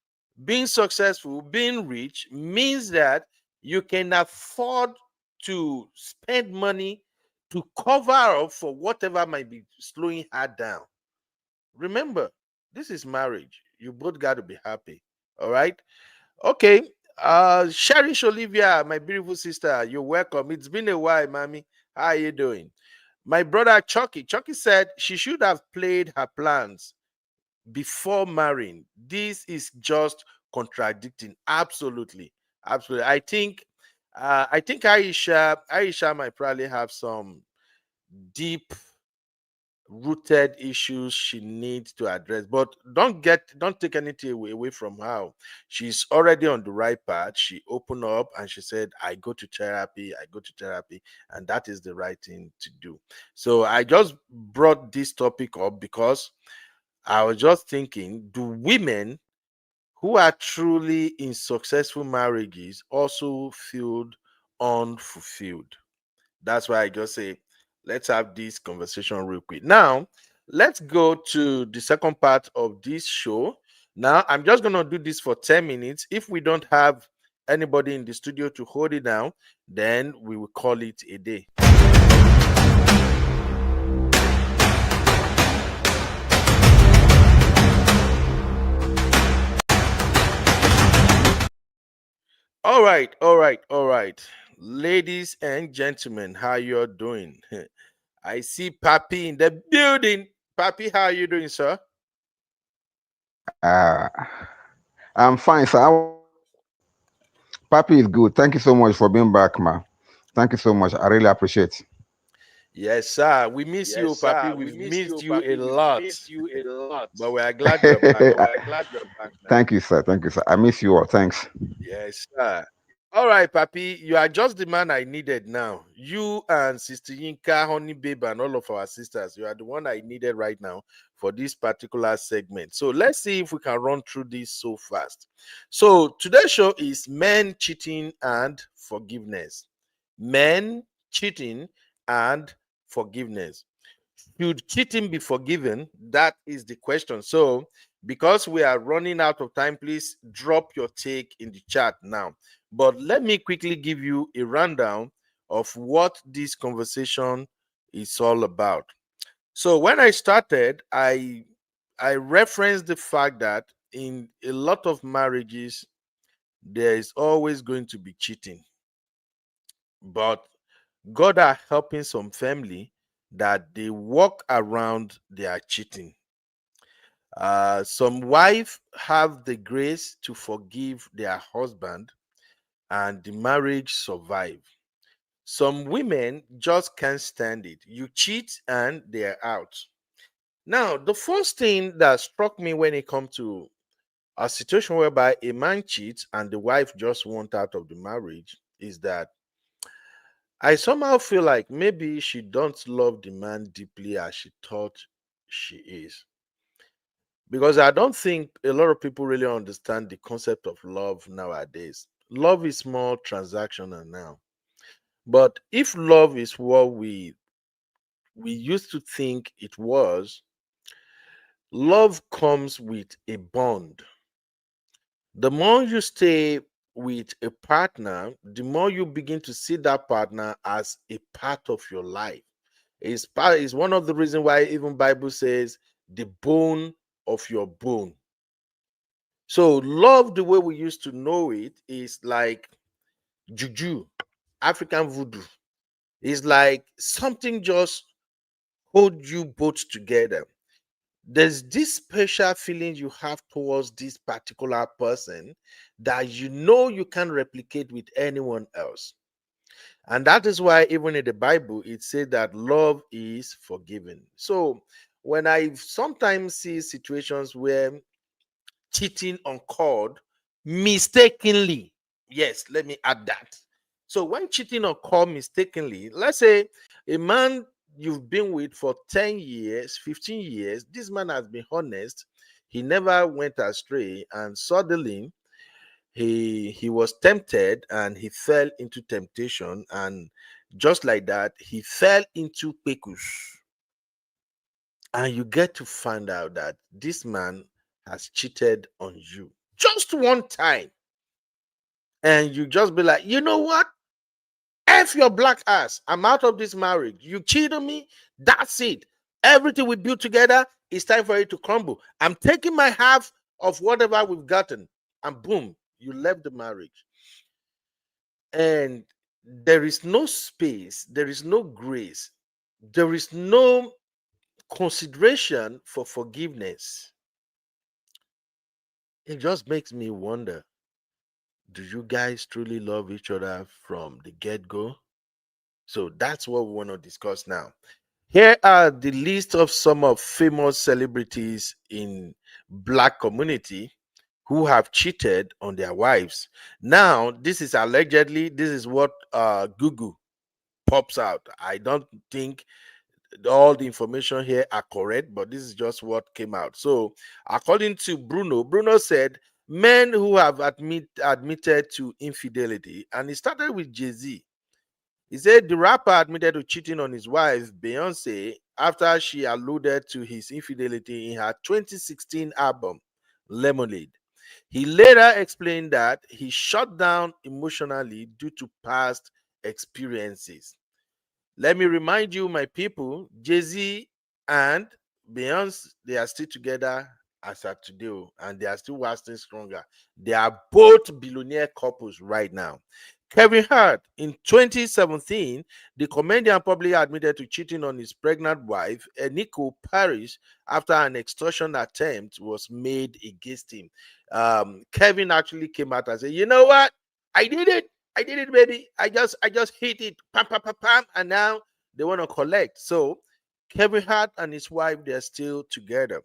being successful, being rich means that you can afford to spend money to cover up for whatever might be slowing her down. Remember, this is marriage. You both got to be happy. All right. Okay. Cherish Olivia, my beautiful sister, you're welcome. It's been a while, mommy. How are you doing? My brother Chucky. Chucky said she should have played her plans before marrying. This is just contradicting. Absolutely. Absolutely. I think Aisha might probably have some deep rooted issues she needs to address, but don't take anything away from her. She's already on the right path. She opened up and she said, I go to therapy, and that is the right thing to do. So I just brought this topic up because I was just thinking, do women who are truly in successful marriages also feel unfulfilled? That's why I just say, let's have this conversation real quick. Now, let's go to the second part of this show. Now, I'm just going to do this for 10 minutes. If we don't have anybody in the studio to hold it down, then we will call it a day. All right. Ladies and gentlemen, how you're doing? I see Papi in the building. Papi, how are you doing, sir? Uh, I'm fine, sir. Papi is good. Thank you so much for being back, ma. Thank you so much. I really appreciate. Yes, sir. We miss you, Papi. We've missed you a lot. But we are glad you're back. Thank you, sir. Thank you, sir. I miss you all. Thanks. Yes, sir. All right, Papi. You are just the man I needed now. You and Sister Yinka, Honey Babe, and all of our sisters. You are the one I needed right now for this particular segment. So let's see if we can run through this so fast. So today's show is men cheating and forgiveness. Men cheating and forgiveness. Should cheating be forgiven? That is the question. So, because we are running out of time, please drop your take in the chat now. But let me quickly give you a rundown of what this conversation is all about. So, when I started, I referenced the fact that in a lot of marriages, there is always going to be cheating. But God are helping some family that they walk around their cheating. Some wives have the grace to forgive their husband and the marriage survive. Some women just can't stand it. You cheat and they're out. Now, the first thing that struck me when it comes to a situation whereby a man cheats and the wife just wants out of the marriage is that I somehow feel like maybe she don't love the man deeply as she thought she is. Because I don't think a lot of people really understand the concept of love nowadays. Love is more transactional now. But if love is what we used to think it was, love comes with a bond. The more you stay with a partner, the more you begin to see that partner as a part of your life. Is one of the reasons why even Bible says the bone of your bone. So love, the way we used to know it, is like juju, African voodoo. It's like something just hold you both together. there's this special feeling you have towards this particular person that you can't replicate with anyone else. And that is why even in the Bible it said that love is forgiving. So when I sometimes see situations where cheating occurred mistakenly, yes, let me add that. So when cheating occurred mistakenly, let's say a man you've been with for 10 years, 15 years, this man has been honest, he never went astray, and suddenly he was tempted and he fell into temptation, and just like that he fell into pekus, and you get to find out that this man has cheated on you just one time, and you just be like, you know what, F your black ass, I'm out of this marriage, you cheated me, that's it, everything we built together, it's time for it to crumble, I'm taking my half of whatever we've gotten, and boom, you left the marriage. And there is no space, there is no grace, there is no consideration for forgiveness. It just makes me wonder, do you guys truly love each other from the get-go? So that's what we want to discuss now. Here are the list of some of famous celebrities in black community who have cheated on their wives. Now, this is allegedly, this is what Google pops out. I don't think all the information here are correct, but this is just what came out. So, according to Bruno said men who have admitted to infidelity, and it started with Jay-Z. He said the rapper admitted to cheating on his wife, Beyonce, after she alluded to his infidelity in her 2016 album, Lemonade. He later explained that he shut down emotionally due to past experiences. Let me remind you, my people, Jay-Z and Beyonce, they are still together as at today, and they are still lasting stronger. They are both billionaire couples right now. Kevin Hart, in 2017, the comedian publicly admitted to cheating on his pregnant wife, Eniko Paris, after an extortion attempt was made against him. Kevin actually came out and said, "You know what? I did it. I did it, baby. I just hit it, pam, pam, pam, pam, and now they want to collect." So Kevin Hart and his wife, they're still together.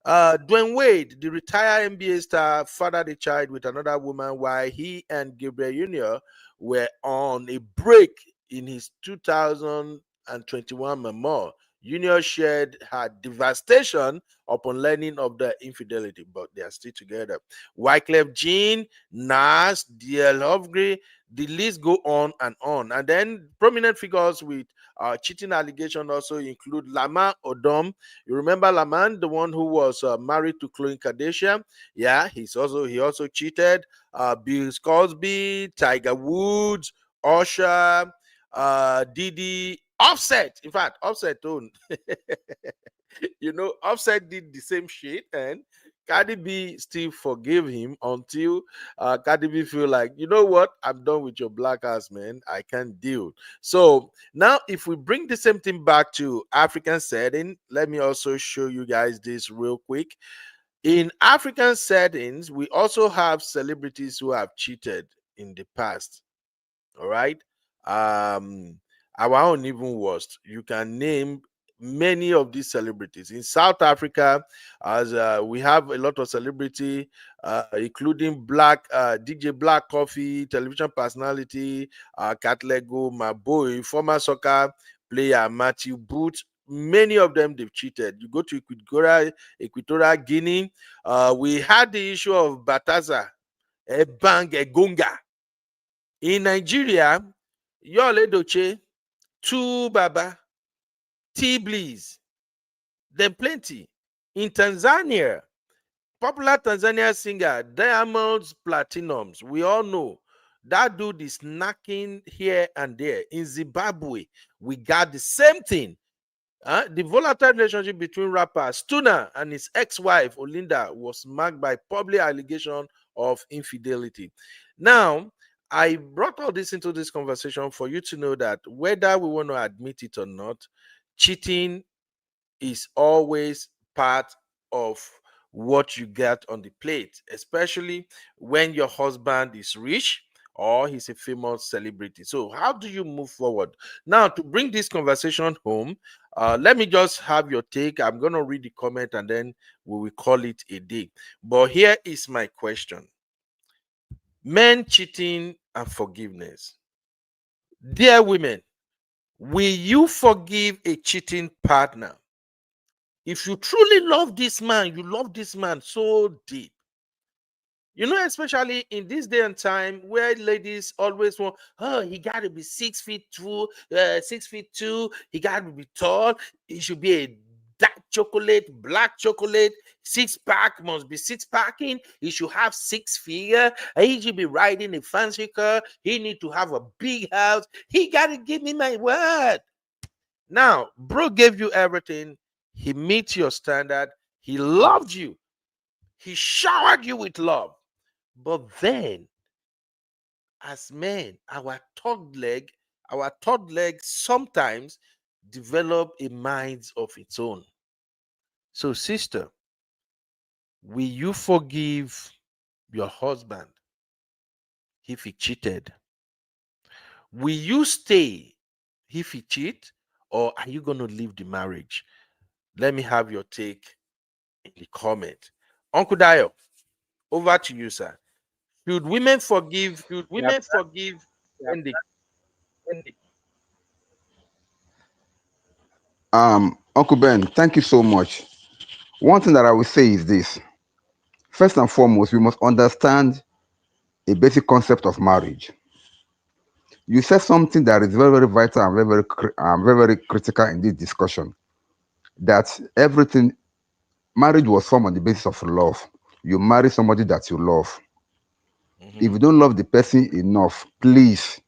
Dwayne Wade, the retired NBA star, fathered a child with another woman while he and Gabriel Jr. were on a break in his 2021 memoir. Junior shared her devastation upon learning of the infidelity, but they are still together. Wyclef Jean, Nas, D.L. Hofgre, the list go on and on. And then prominent figures with cheating allegation also include Lamar Odom. You remember Lamar, the one who was married to Khloe Kardashian? Yeah, he also cheated. Bill Cosby, Tiger Woods, Usher, Diddy, Offset. In fact, Offset owned. Offset did the same shit, and Cardi B still forgave him until Cardi B feel like, you know what, I'm done with your black ass, man. I can't deal. So now, if we bring the same thing back to African setting, let me also show you guys this real quick. In African settings, we also have celebrities who have cheated in the past. All right. Our own even worst. You can name many of these celebrities in South Africa, as we have a lot of celebrity, including DJ Black Coffee, television personality, Katlego, my boy, former soccer player Matthew Booth. Many of them, they've cheated. You go to Equatorial Guinea, we had the issue of Bataza Ebang Egunga. In Nigeria, Yole Doche, Tu Baba, T-Bliss, then plenty. In Tanzania, popular Tanzania singer Diamonds Platinums, we all know that dude is knocking here and there. In Zimbabwe, we got the same thing. The volatile relationship between rapper Stuna and his ex-wife Olinda was marked by public allegation of infidelity. Now, I brought all this into this conversation for you to know that whether we want to admit it or not, cheating is always part of what you get on the plate, especially when your husband is rich or he's a famous celebrity. So how do you move forward? Now, to bring this conversation home, let me just have your take. I'm going to read the comment and then we will call it a day. But here is my question. Men cheating and forgiveness. Dear women, will you forgive a cheating partner? If you truly love this man, you love this man so deep. You know, especially in this day and time where ladies always want, oh, he got to be 6'2", 6'2". He got to be tall. He should be a dark chocolate, black chocolate. 6-pack must be 6-packing. He should have 6 figure. He should be riding a fancy car. He need to have a big house. He got to give me my word. Now, bro gave you everything. He meets your standard. He loved you. He showered you with love. But then, as men, our third leg sometimes develop a mind of its own. So, sister, will you forgive your husband if he cheated? Will you stay if he cheat, or are you going to leave the marriage? Let me have your take in the comment. Uncle Dio, over to you, sir. Should women forgive? When they Uncle Ben, thank you so much. One thing that I will say is this. First and foremost, we must understand a basic concept of marriage. You said something that is very, very vital and very, very critical in this discussion. That marriage was formed on the basis of love. You marry somebody that you love. If you don't love the person enough, please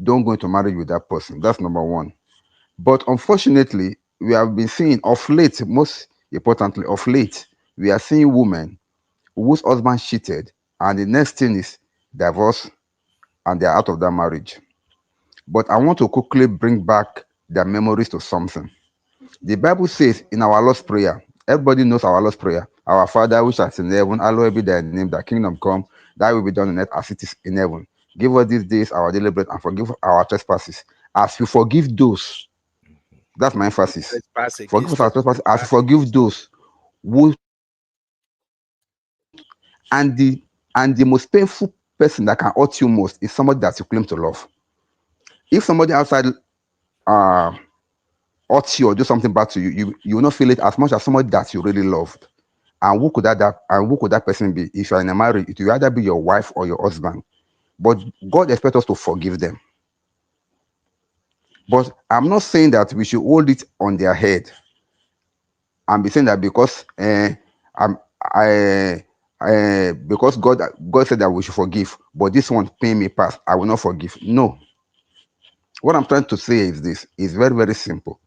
don't go into marriage with that person. That's number one. But unfortunately, we have been seeing of late, most importantly, of late, we are seeing women whose husband cheated, and the next thing is divorce, and they're out of that marriage. But I want to quickly bring back their memories to something. The Bible says in our Lord's Prayer, everybody knows our Lord's Prayer, our Father which art in heaven, hallowed be thy name, thy kingdom come, thy will be done on earth as it is in heaven. Give us these days our daily bread and forgive our trespasses. As you forgive those, that's my emphasis. Forgive us our trespasses as you forgive those who, and the most painful person that can hurt you most is somebody that you claim to love. If somebody outside hurt you or do something bad to you, you will not feel it as much as somebody that you really loved. And who could that person be? If you are in a marriage, it will either be your wife or your husband. But God expects us to forgive them. But I'm not saying that we should hold it on their head and be saying that because because God said that we should forgive, but this one pain me past, I will not forgive. No. What I'm trying to say is this: is very, very simple.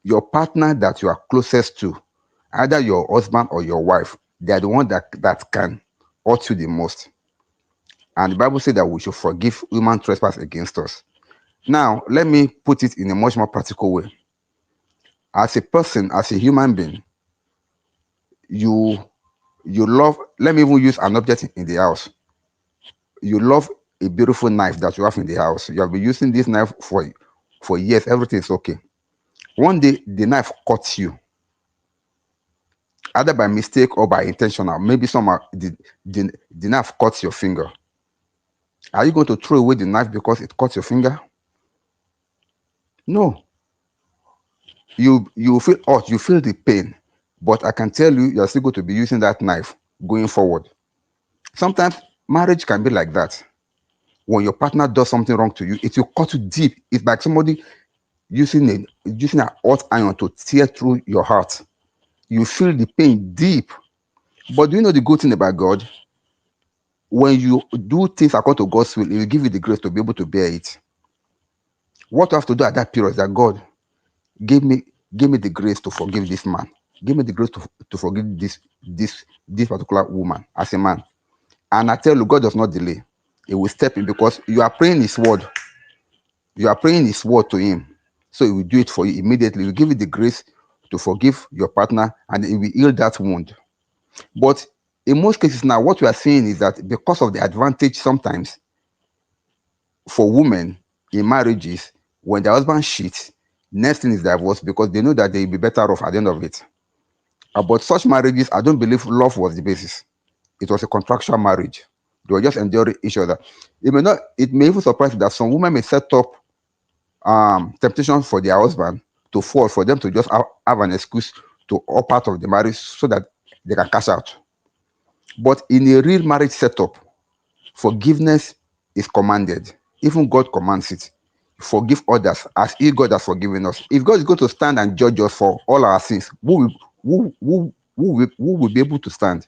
Your partner that you are closest to, either your husband or your wife, they are the one that can hurt you the most. And the Bible says that we should forgive human trespass against us. Now, let me put it in a much more practical way. As a person, as a human being, you love, let me even use an object in the house. You love a beautiful knife that you have in the house. You have been using this knife for years. Everything is okay. One day, the knife cuts you, either by mistake or by intentional. Maybe the knife cuts your finger. Are you going to throw away the knife because it cuts your finger? No. You feel hurt, you feel the pain, but I can tell you, you're still going to be using that knife going forward. Sometimes marriage can be like that. When your partner does something wrong to you, it will cut you deep. It's like somebody using a hot iron to tear through your heart. You feel the pain deep. But do you know the good thing about God? When you do things according to God's will, He will give you the grace to be able to bear it. What you have to do at that period is that God, give me the grace to forgive this man. Give me the grace to forgive this particular woman as a man. And I tell you, God does not delay. He will step in because you are praying His word. You are praying His word to Him. So He will do it for you immediately. He will give you the grace to forgive your partner, and it will heal that wound. But in most cases now, what we are seeing is that because of the advantage sometimes for women in marriages, when the husband cheats, next thing is divorce because they know that they'll be better off at the end of it. But such marriages, I don't believe love was the basis. It was a contractual marriage. They were just enduring each other. It may even surprise you that some women may set up temptation for their husband to fall, for them to just have an excuse to opt out of the marriage so that they can cash out. But in a real marriage setup, forgiveness is commanded. Even God commands it. Forgive others as if God has forgiven us. If God is going to stand and judge us for all our sins, who will be able to stand?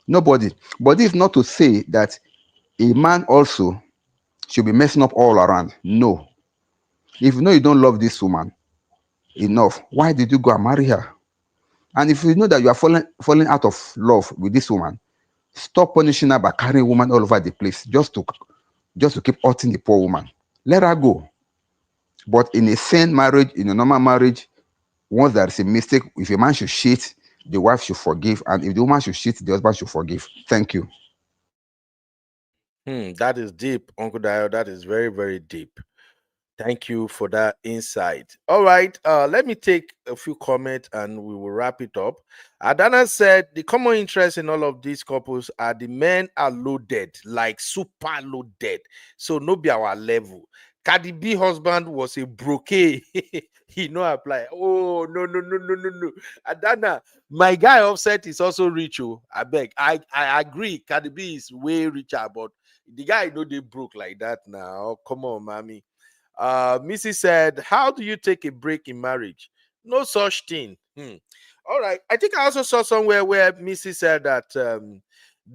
Nobody. But this is not to say that a man also should be messing up all around. No. If you know you don't love this woman enough, why did you go and marry her? And if you know that you are falling out of love with this woman, stop punishing her by carrying woman all over the place just to keep hurting the poor woman. Let her go. But in a sane marriage, in a normal marriage, once there is a mistake, if a man should cheat, the wife should forgive, and if the woman should cheat, the husband should forgive. Thank you. That is deep, Uncle Dio. That is very, very deep. Thank you for that insight. All right, let me take a few comments and we will wrap it up. Adana said the common interest in all of these couples are the men are loaded, like super loaded. So no be our level. Cardi B husband was a broke. He no apply. Oh no. Adana, my guy offset is also rich. Oh, I beg. I agree. Cardi B is way richer, but the guy know they broke like that now. Come on, mommy. Missy said, how do you take a break in marriage? No such thing. All right. I think I also saw somewhere where Missy said that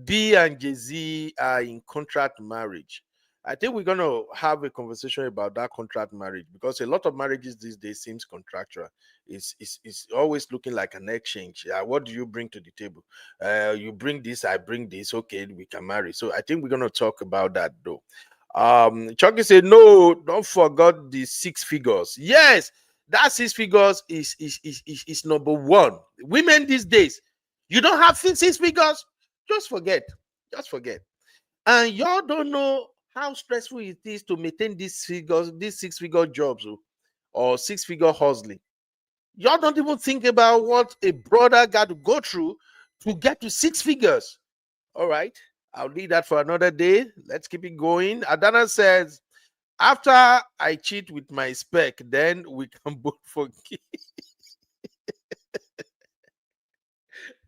B and Jay-Z are in contract marriage. I think we're going to have a conversation about that contract marriage because a lot of marriages these days seems contractual. It's always looking like an exchange. What do you bring to the table? You bring this, I bring this. Okay, we can marry. So I think we're going to talk about that though. Chucky said, no, don't forget the 6 figures. Yes, that 6 figures is number one. Women these days, you don't have 6 figures, just forget. And y'all don't know how stressful it is to maintain these 6-figure jobs or 6-figure hustling. Y'all don't even think about what a brother got to go through to get to 6 figures. All right. I'll leave that for another day. Let's keep it going. Adana says, after I cheat with my spec, then we can both forgive.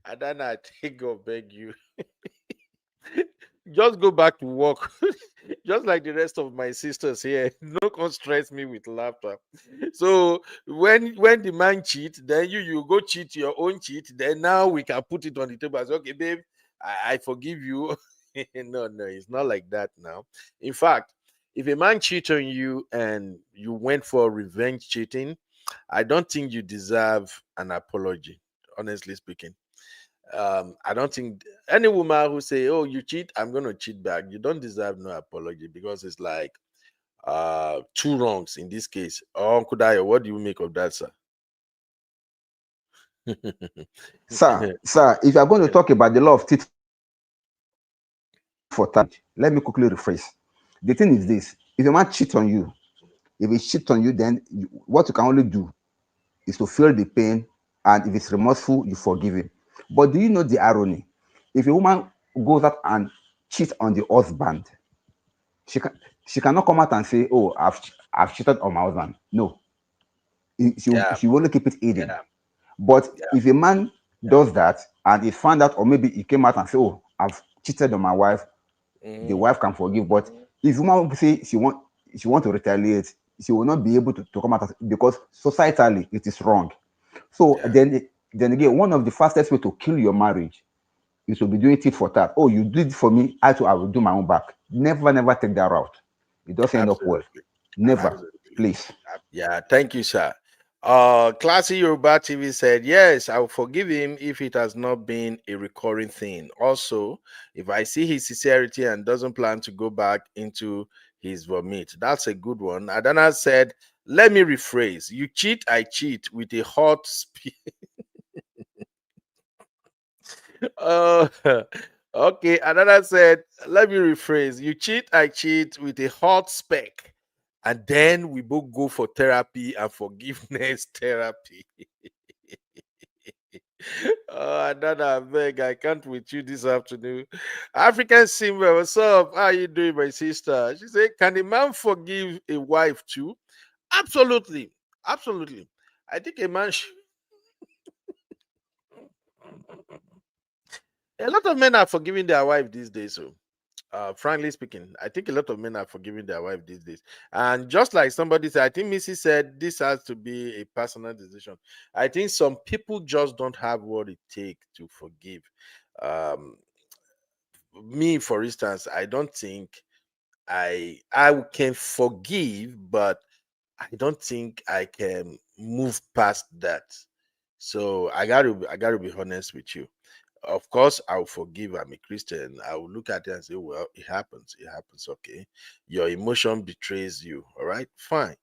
Adana, I think I'll beg you. Just go back to work. Just like the rest of my sisters here. No can stress me with laughter. So when the man cheat, then you go cheat your own cheat. Then now we can put it on the table. I say, okay, babe, I forgive you. No, it's not like that now. In fact, if a man cheats on you and you went for revenge cheating, I don't think you deserve an apology, honestly speaking. I don't think any woman who say, oh, you cheat, I'm gonna cheat back, you don't deserve no apology because it's like 2 wrongs in this case. Uncle Dayo, what do you make of that, sir? Sir, if you are going to talk about the law of tit for tat, let me quickly rephrase. The thing is this: if a man cheats on you, then what you can only do is to feel the pain, and if it's remorseful, you forgive him. But do you know the irony? If a woman goes out and cheats on the husband, she cannot come out and say, "Oh, I've cheated on my husband." No, she will only keep it hidden. But if a man does that and is found out, or maybe he came out and say, "Oh, I've cheated on my wife," the wife can forgive. But if woman say she want to retaliate, she will not be able to come out because societally it is wrong. So then again, one of the fastest way to kill your marriage is to be doing tit for tat. Oh, you did it for me, I will do my own back. Never take that route. It doesn't end up well. Never. Please. Yeah, thank you, sir. Classy Yoruba TV said, yes, I will forgive him if it has not been a recurring thing. Also, if I see his sincerity and doesn't plan to go back into his vomit. That's a good one. Adana said, Let me rephrase. You cheat, I cheat with a hot speed. Uh, okay, another said, let me rephrase. You cheat, I cheat with a hot spec. And then we both go for therapy and forgiveness therapy. Another beg, I can't with you this afternoon. African Simba, what's up? How are you doing, my sister? She said, can a man forgive a wife too? Absolutely. Absolutely. I think a man a lot of men are forgiving their wife these days. So, frankly speaking, I think a lot of men are forgiving their wife these days. And just like somebody said, I think Missy said this has to be a personal decision. I think some people just don't have what it takes to forgive. Um, me, for instance, I don't think I can forgive, but I don't think I can move past that. So I gotta be honest with you. Of course, I'll forgive. I'm a Christian. I will look at it and say, well, it happens. It happens. Okay. Your emotion betrays you. All right. Fine.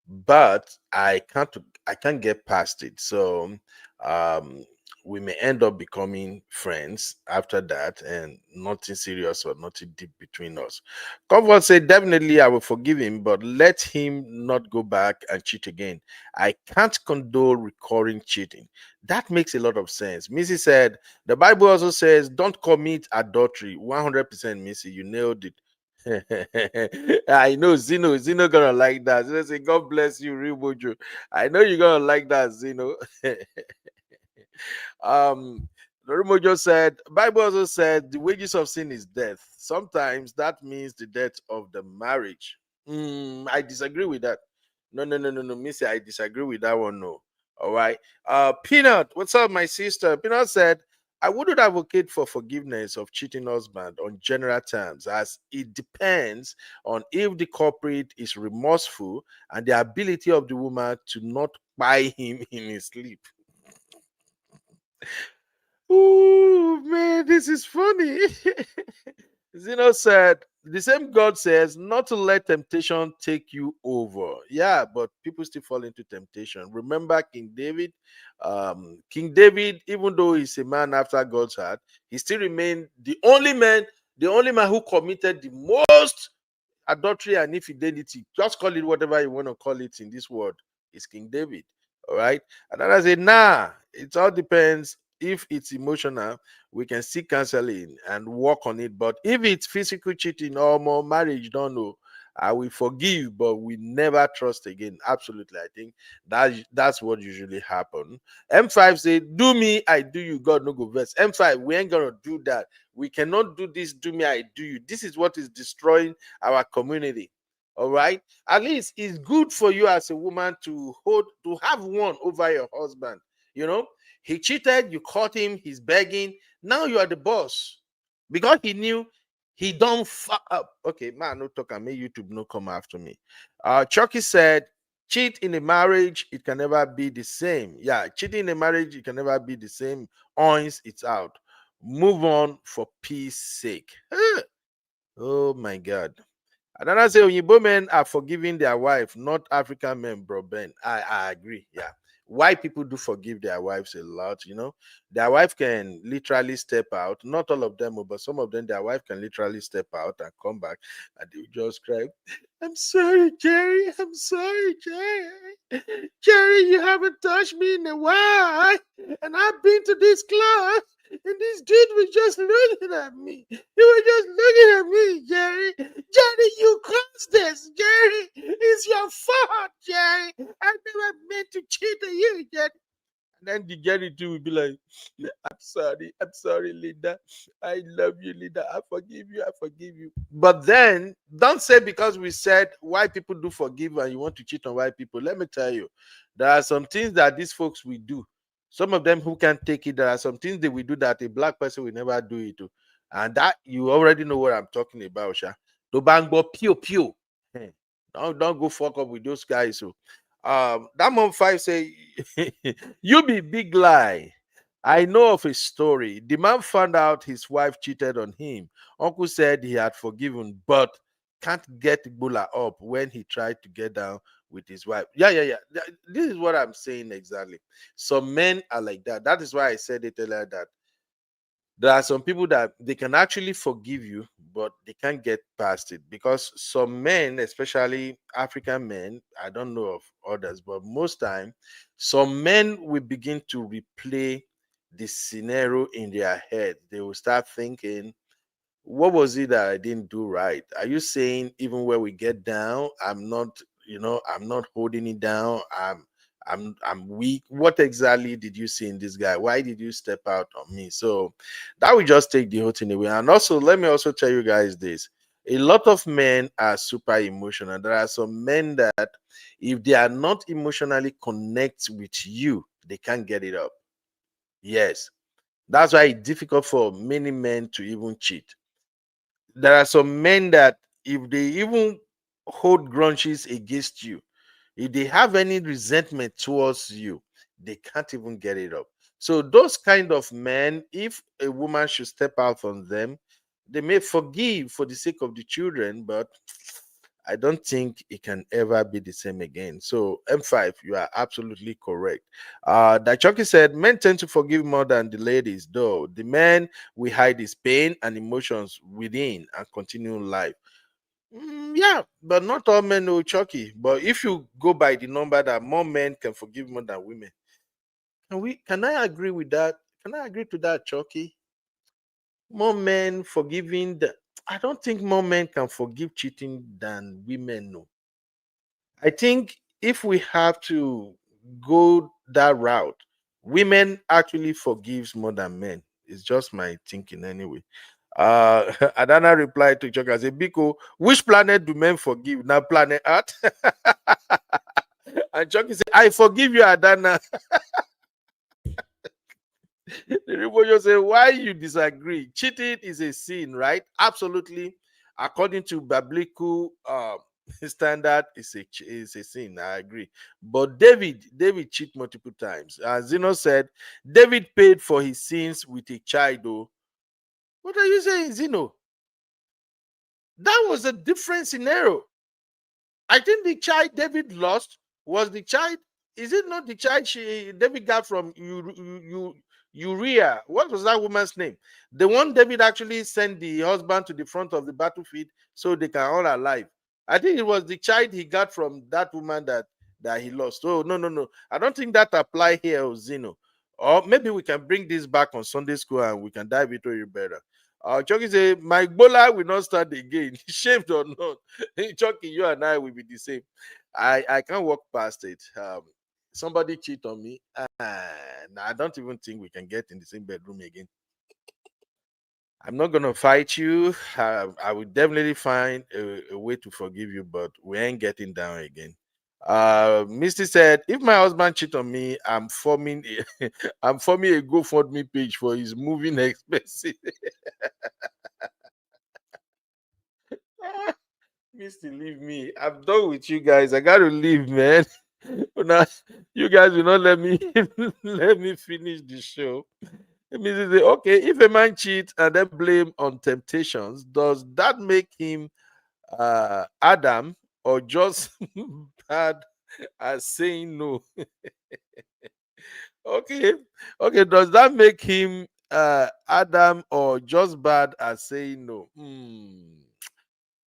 But I can't get past it. So um we may end up becoming friends after that and nothing serious or nothing deep between us. Comfort said, definitely I will forgive him, but let him not go back and cheat again. I can't condone recurring cheating. That makes a lot of sense. Missy said, the Bible also says, don't commit adultery. 100% Missy, you nailed it. I know Zeno gonna like that. Zeno say, God bless you, Ribojo. I know you're gonna like that, Zeno. um Ribojo said, Bible also said the wages of sin is death. Sometimes that means the death of the marriage. I disagree with that. No, Missy, I disagree with that one. No. All right. Peanut, what's up, my sister? Peanut said, I wouldn't advocate for forgiveness of cheating husband on general terms, as it depends on if the culprit is remorseful and the ability of the woman to not buy him in his sleep. Oh man, this is funny. Zeno said, the same God says not to let temptation take you over. Yeah, but people still fall into temptation. Remember King David? King David, even though he's a man after God's heart, he still remained the only man who committed the most adultery and infidelity. Just call it whatever you want to call it in this world. Is King David. All right. And then I say, nah, it all depends. If it's emotional, we can seek counseling and work on it. But if it's physical cheating or more marriage, don't know. I will forgive, but we never trust again. Absolutely. I think that's what usually happen. M5 say, do me, I do you. God no go vex. M5, we ain't gonna do that. We cannot do this, do me, I do you. This is what is destroying our community. All right. At least it's good for you as a woman to have one over your husband. You know, he cheated, you caught him, he's begging. Now you are the boss. Because he knew he don't fuck up. Okay, man, no talk. I made YouTube no come after me. Chucky said, cheat in a marriage, it can never be the same. Yeah, cheating in a marriage, it can never be the same. Once it's out. Move on for peace sake. Oh my God. And then I say, Oyibo men are forgiving their wife, not African men, bro. Ben, I agree. Yeah. White people do forgive their wives a lot, you know. Their wife can literally step out. Not all of them, but some of them, their wife can literally step out and come back and they just cry, I'm sorry, Jerry. I'm sorry, Jerry. Jerry, you haven't touched me in a while. And I've been to this club. And this dude was just looking at me. He was just looking at me, Jerry. Jerry, you caused this, Jerry. It's your fault, Jerry. I never meant to cheat on you, Jerry. And then the Jerry too will be like, I'm sorry, Linda. I love you, Linda. I forgive you, I forgive you. But then don't say because we said white people do forgive and you want to cheat on white people. Let me tell you, there are some things that these folks will do. Some of them who can't take it, there are some things they will do that a black person will never do it to. And that you already know what I'm talking about, Sha. To bangbo pew pew. Don't go fuck up with those guys. So that mom five say you be big lie. I know of a story. The man found out his wife cheated on him. Uncle said he had forgiven, but can't get Ebola up when he tried to get down with his wife. Yeah. This is what I'm saying exactly. Some men are like that. That is why I said it earlier that there are some people that they can actually forgive you, but they can't get past it, because some men, especially African men, I don't know of others, but most time, some men will begin to replay the scenario in their head. They will start thinking, what was it that I didn't do right? Are you saying even when we get down, I'm not, I'm not holding it down. I'm weak. What exactly did you see in this guy? Why did you step out on me? So that will just take the whole thing away. And also, let me also tell you guys this. A lot of men are super emotional. There are some men that if they are not emotionally connect with you, they can't get it up. Yes. That's why it's difficult for many men to even cheat. There are some men that if they even hold grudges against you, if they have any resentment towards you, they can't even get it up. So those kind of men, if a woman should step out on them, they may forgive for the sake of the children, but I don't think it can ever be the same again. So M5, you are absolutely correct. Dachoki said men tend to forgive more than the ladies, though. The men will hide his pain and emotions within and continue life. Yeah, but not all men know Chucky. But if you go by the number that more men can forgive more than women, can I agree with that? Can I agree to that, Chucky? More men forgiving I don't think more men can forgive cheating than women know. I think if we have to go that route, women actually forgives more than men. It's just my thinking anyway. Adana replied to Chuck as a Biko, which planet do men forgive? Now planet Earth. And Chucky said, I forgive you, Adana. The Ribojo said, why you disagree? Cheating is a sin, right? Absolutely. According to biblical standard, is a sin. I agree. But David cheated multiple times. As Zeno said, David paid for his sins with a child. Though. What are you saying, Zeno? That was a different scenario. I think the child David lost was the child. Is it not the child David got from Uriah? What was that woman's name? The one David actually sent the husband to the front of the battlefield so they can all alive. I think it was the child he got from that woman that he lost. Oh no. I don't think that apply here, Zeno. Or maybe we can bring this back on Sunday school and we can dive into it better. Chucky say, my Bola will not start again. Shamed or not. Chucky, you and I will be the same. I can't walk past it. Somebody cheat on me. I don't even think we can get in the same bedroom again. I'm not gonna fight you. I will definitely find a way to forgive you, but we ain't getting down again. Misty said, if my husband cheat on me, I'm forming a GoFundMe page for his moving expenses. Misty, leave me. I'm done with you guys. I gotta leave, man. Now, you guys will not let me let me finish the show. Misty say, okay, if a man cheats and then blame on temptations, does that make him Adam or just bad at saying no? Okay, does that make him Adam or just bad at saying no?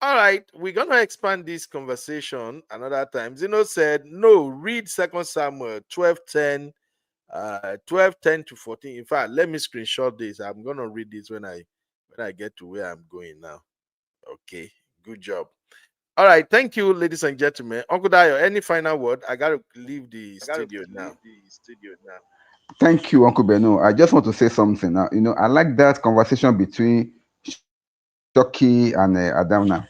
All right, we're gonna expand this conversation another time. Zeno said, no, read 2 Samuel 12:10, 12:10 to 14. In fact, let me screenshot this. I'm gonna read this when I get to where I'm going now. Okay, good job. All right, thank you, ladies and gentlemen. Uncle Dayo, any final word? I gotta leave the studio now. Thank you, Uncle Beno. I just want to say something now. I like that conversation between Shoki and Adamna.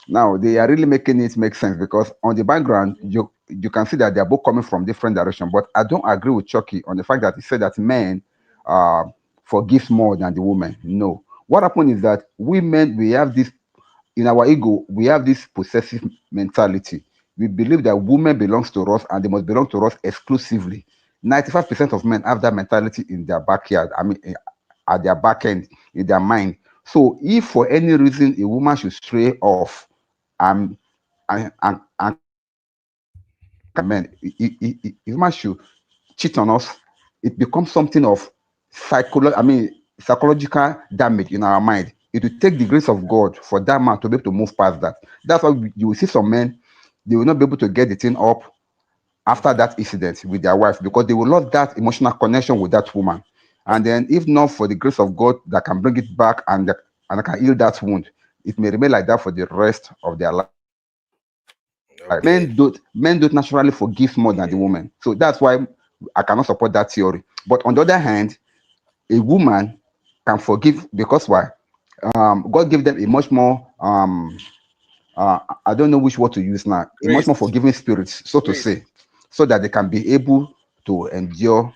Now they are really making it make sense because on the background you can see that they are both coming from different directions. But I don't agree with Chucky on the fact that he said that men forgive more than the women. No, what happened is that women, we have this in our ego, we have this possessive mentality. We believe that women belongs to us and they must belong to us exclusively. 95% of men have that mentality in their backyard. I mean, at their back end, in their mind. So if for any reason a woman should stray off, and and men, if man should cheat on us, it becomes something of psychological damage in our mind. It will take the grace of God for that man to be able to move past that. That's why you will see some men, they will not be able to get the thing up after that incident with their wife because they will lose that emotional connection with that woman. And then, if not for the grace of God that can bring it back and can heal that wound, it may remain like that for the rest of their life. Okay. Men don't naturally forgive more than the woman. So that's why I cannot support that theory. But on the other hand, a woman can forgive because why? God gave them a much more I don't know which word to use now, a much Grace. more forgiving spirit, so to Grace. say, so that they can be able to endure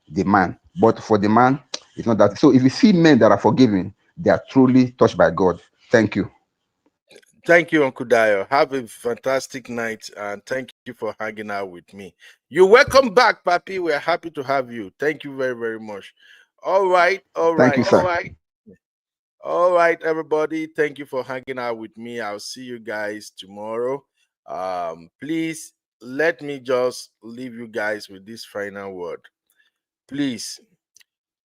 the man. But for the man, it's not that. So if you see men that are forgiving, they are truly touched by God. Thank you. Thank you, Uncle Dio. Have a fantastic night, and thank you for hanging out with me. You're welcome back, Papi. We're happy to have you. Thank you very, very much. All right, all Thank you, right, all sir. right. All right, everybody. Thank you for hanging out with me. I'll see you guys tomorrow. Please let me just leave you guys with this final word. Please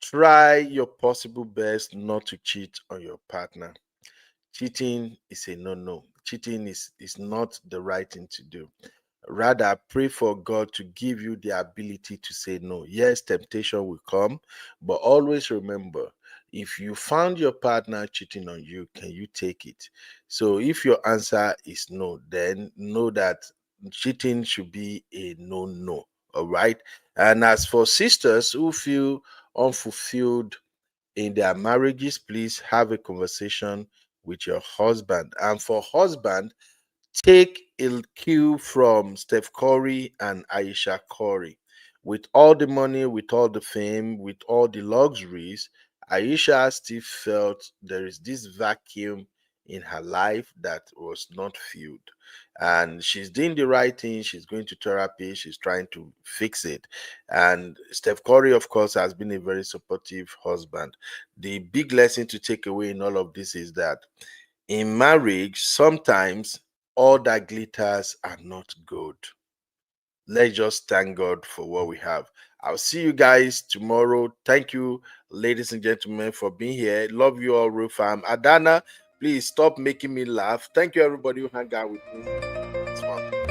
try your possible best not to cheat on your partner. Cheating is a no-no. Cheating is not the right thing to do. Rather, pray for God to give you the ability to say no. Yes, temptation will come, but always remember, if you found your partner cheating on you, can you take it? So if your answer is no, then know that cheating should be a no-no. All right. And as for sisters who feel unfulfilled in their marriages, please have a conversation with your husband. And for husband, take a cue from Steph Curry and Aisha Curry. With all the money, with all the fame, with all the luxuries, Aisha still felt there is this vacuum in her life that was not filled. And she's doing the right thing. She's going to therapy. She's trying to fix it. And Steph Curry, of course, has been a very supportive husband. The big lesson to take away in all of this is that in marriage, sometimes all that glitters are not gold. Let's just thank God for what we have. I'll see you guys tomorrow. Thank you, ladies and gentlemen, for being here. Love you all, real fam. Adana, please stop making me laugh. Thank you, everybody who hung out with me. It's fun.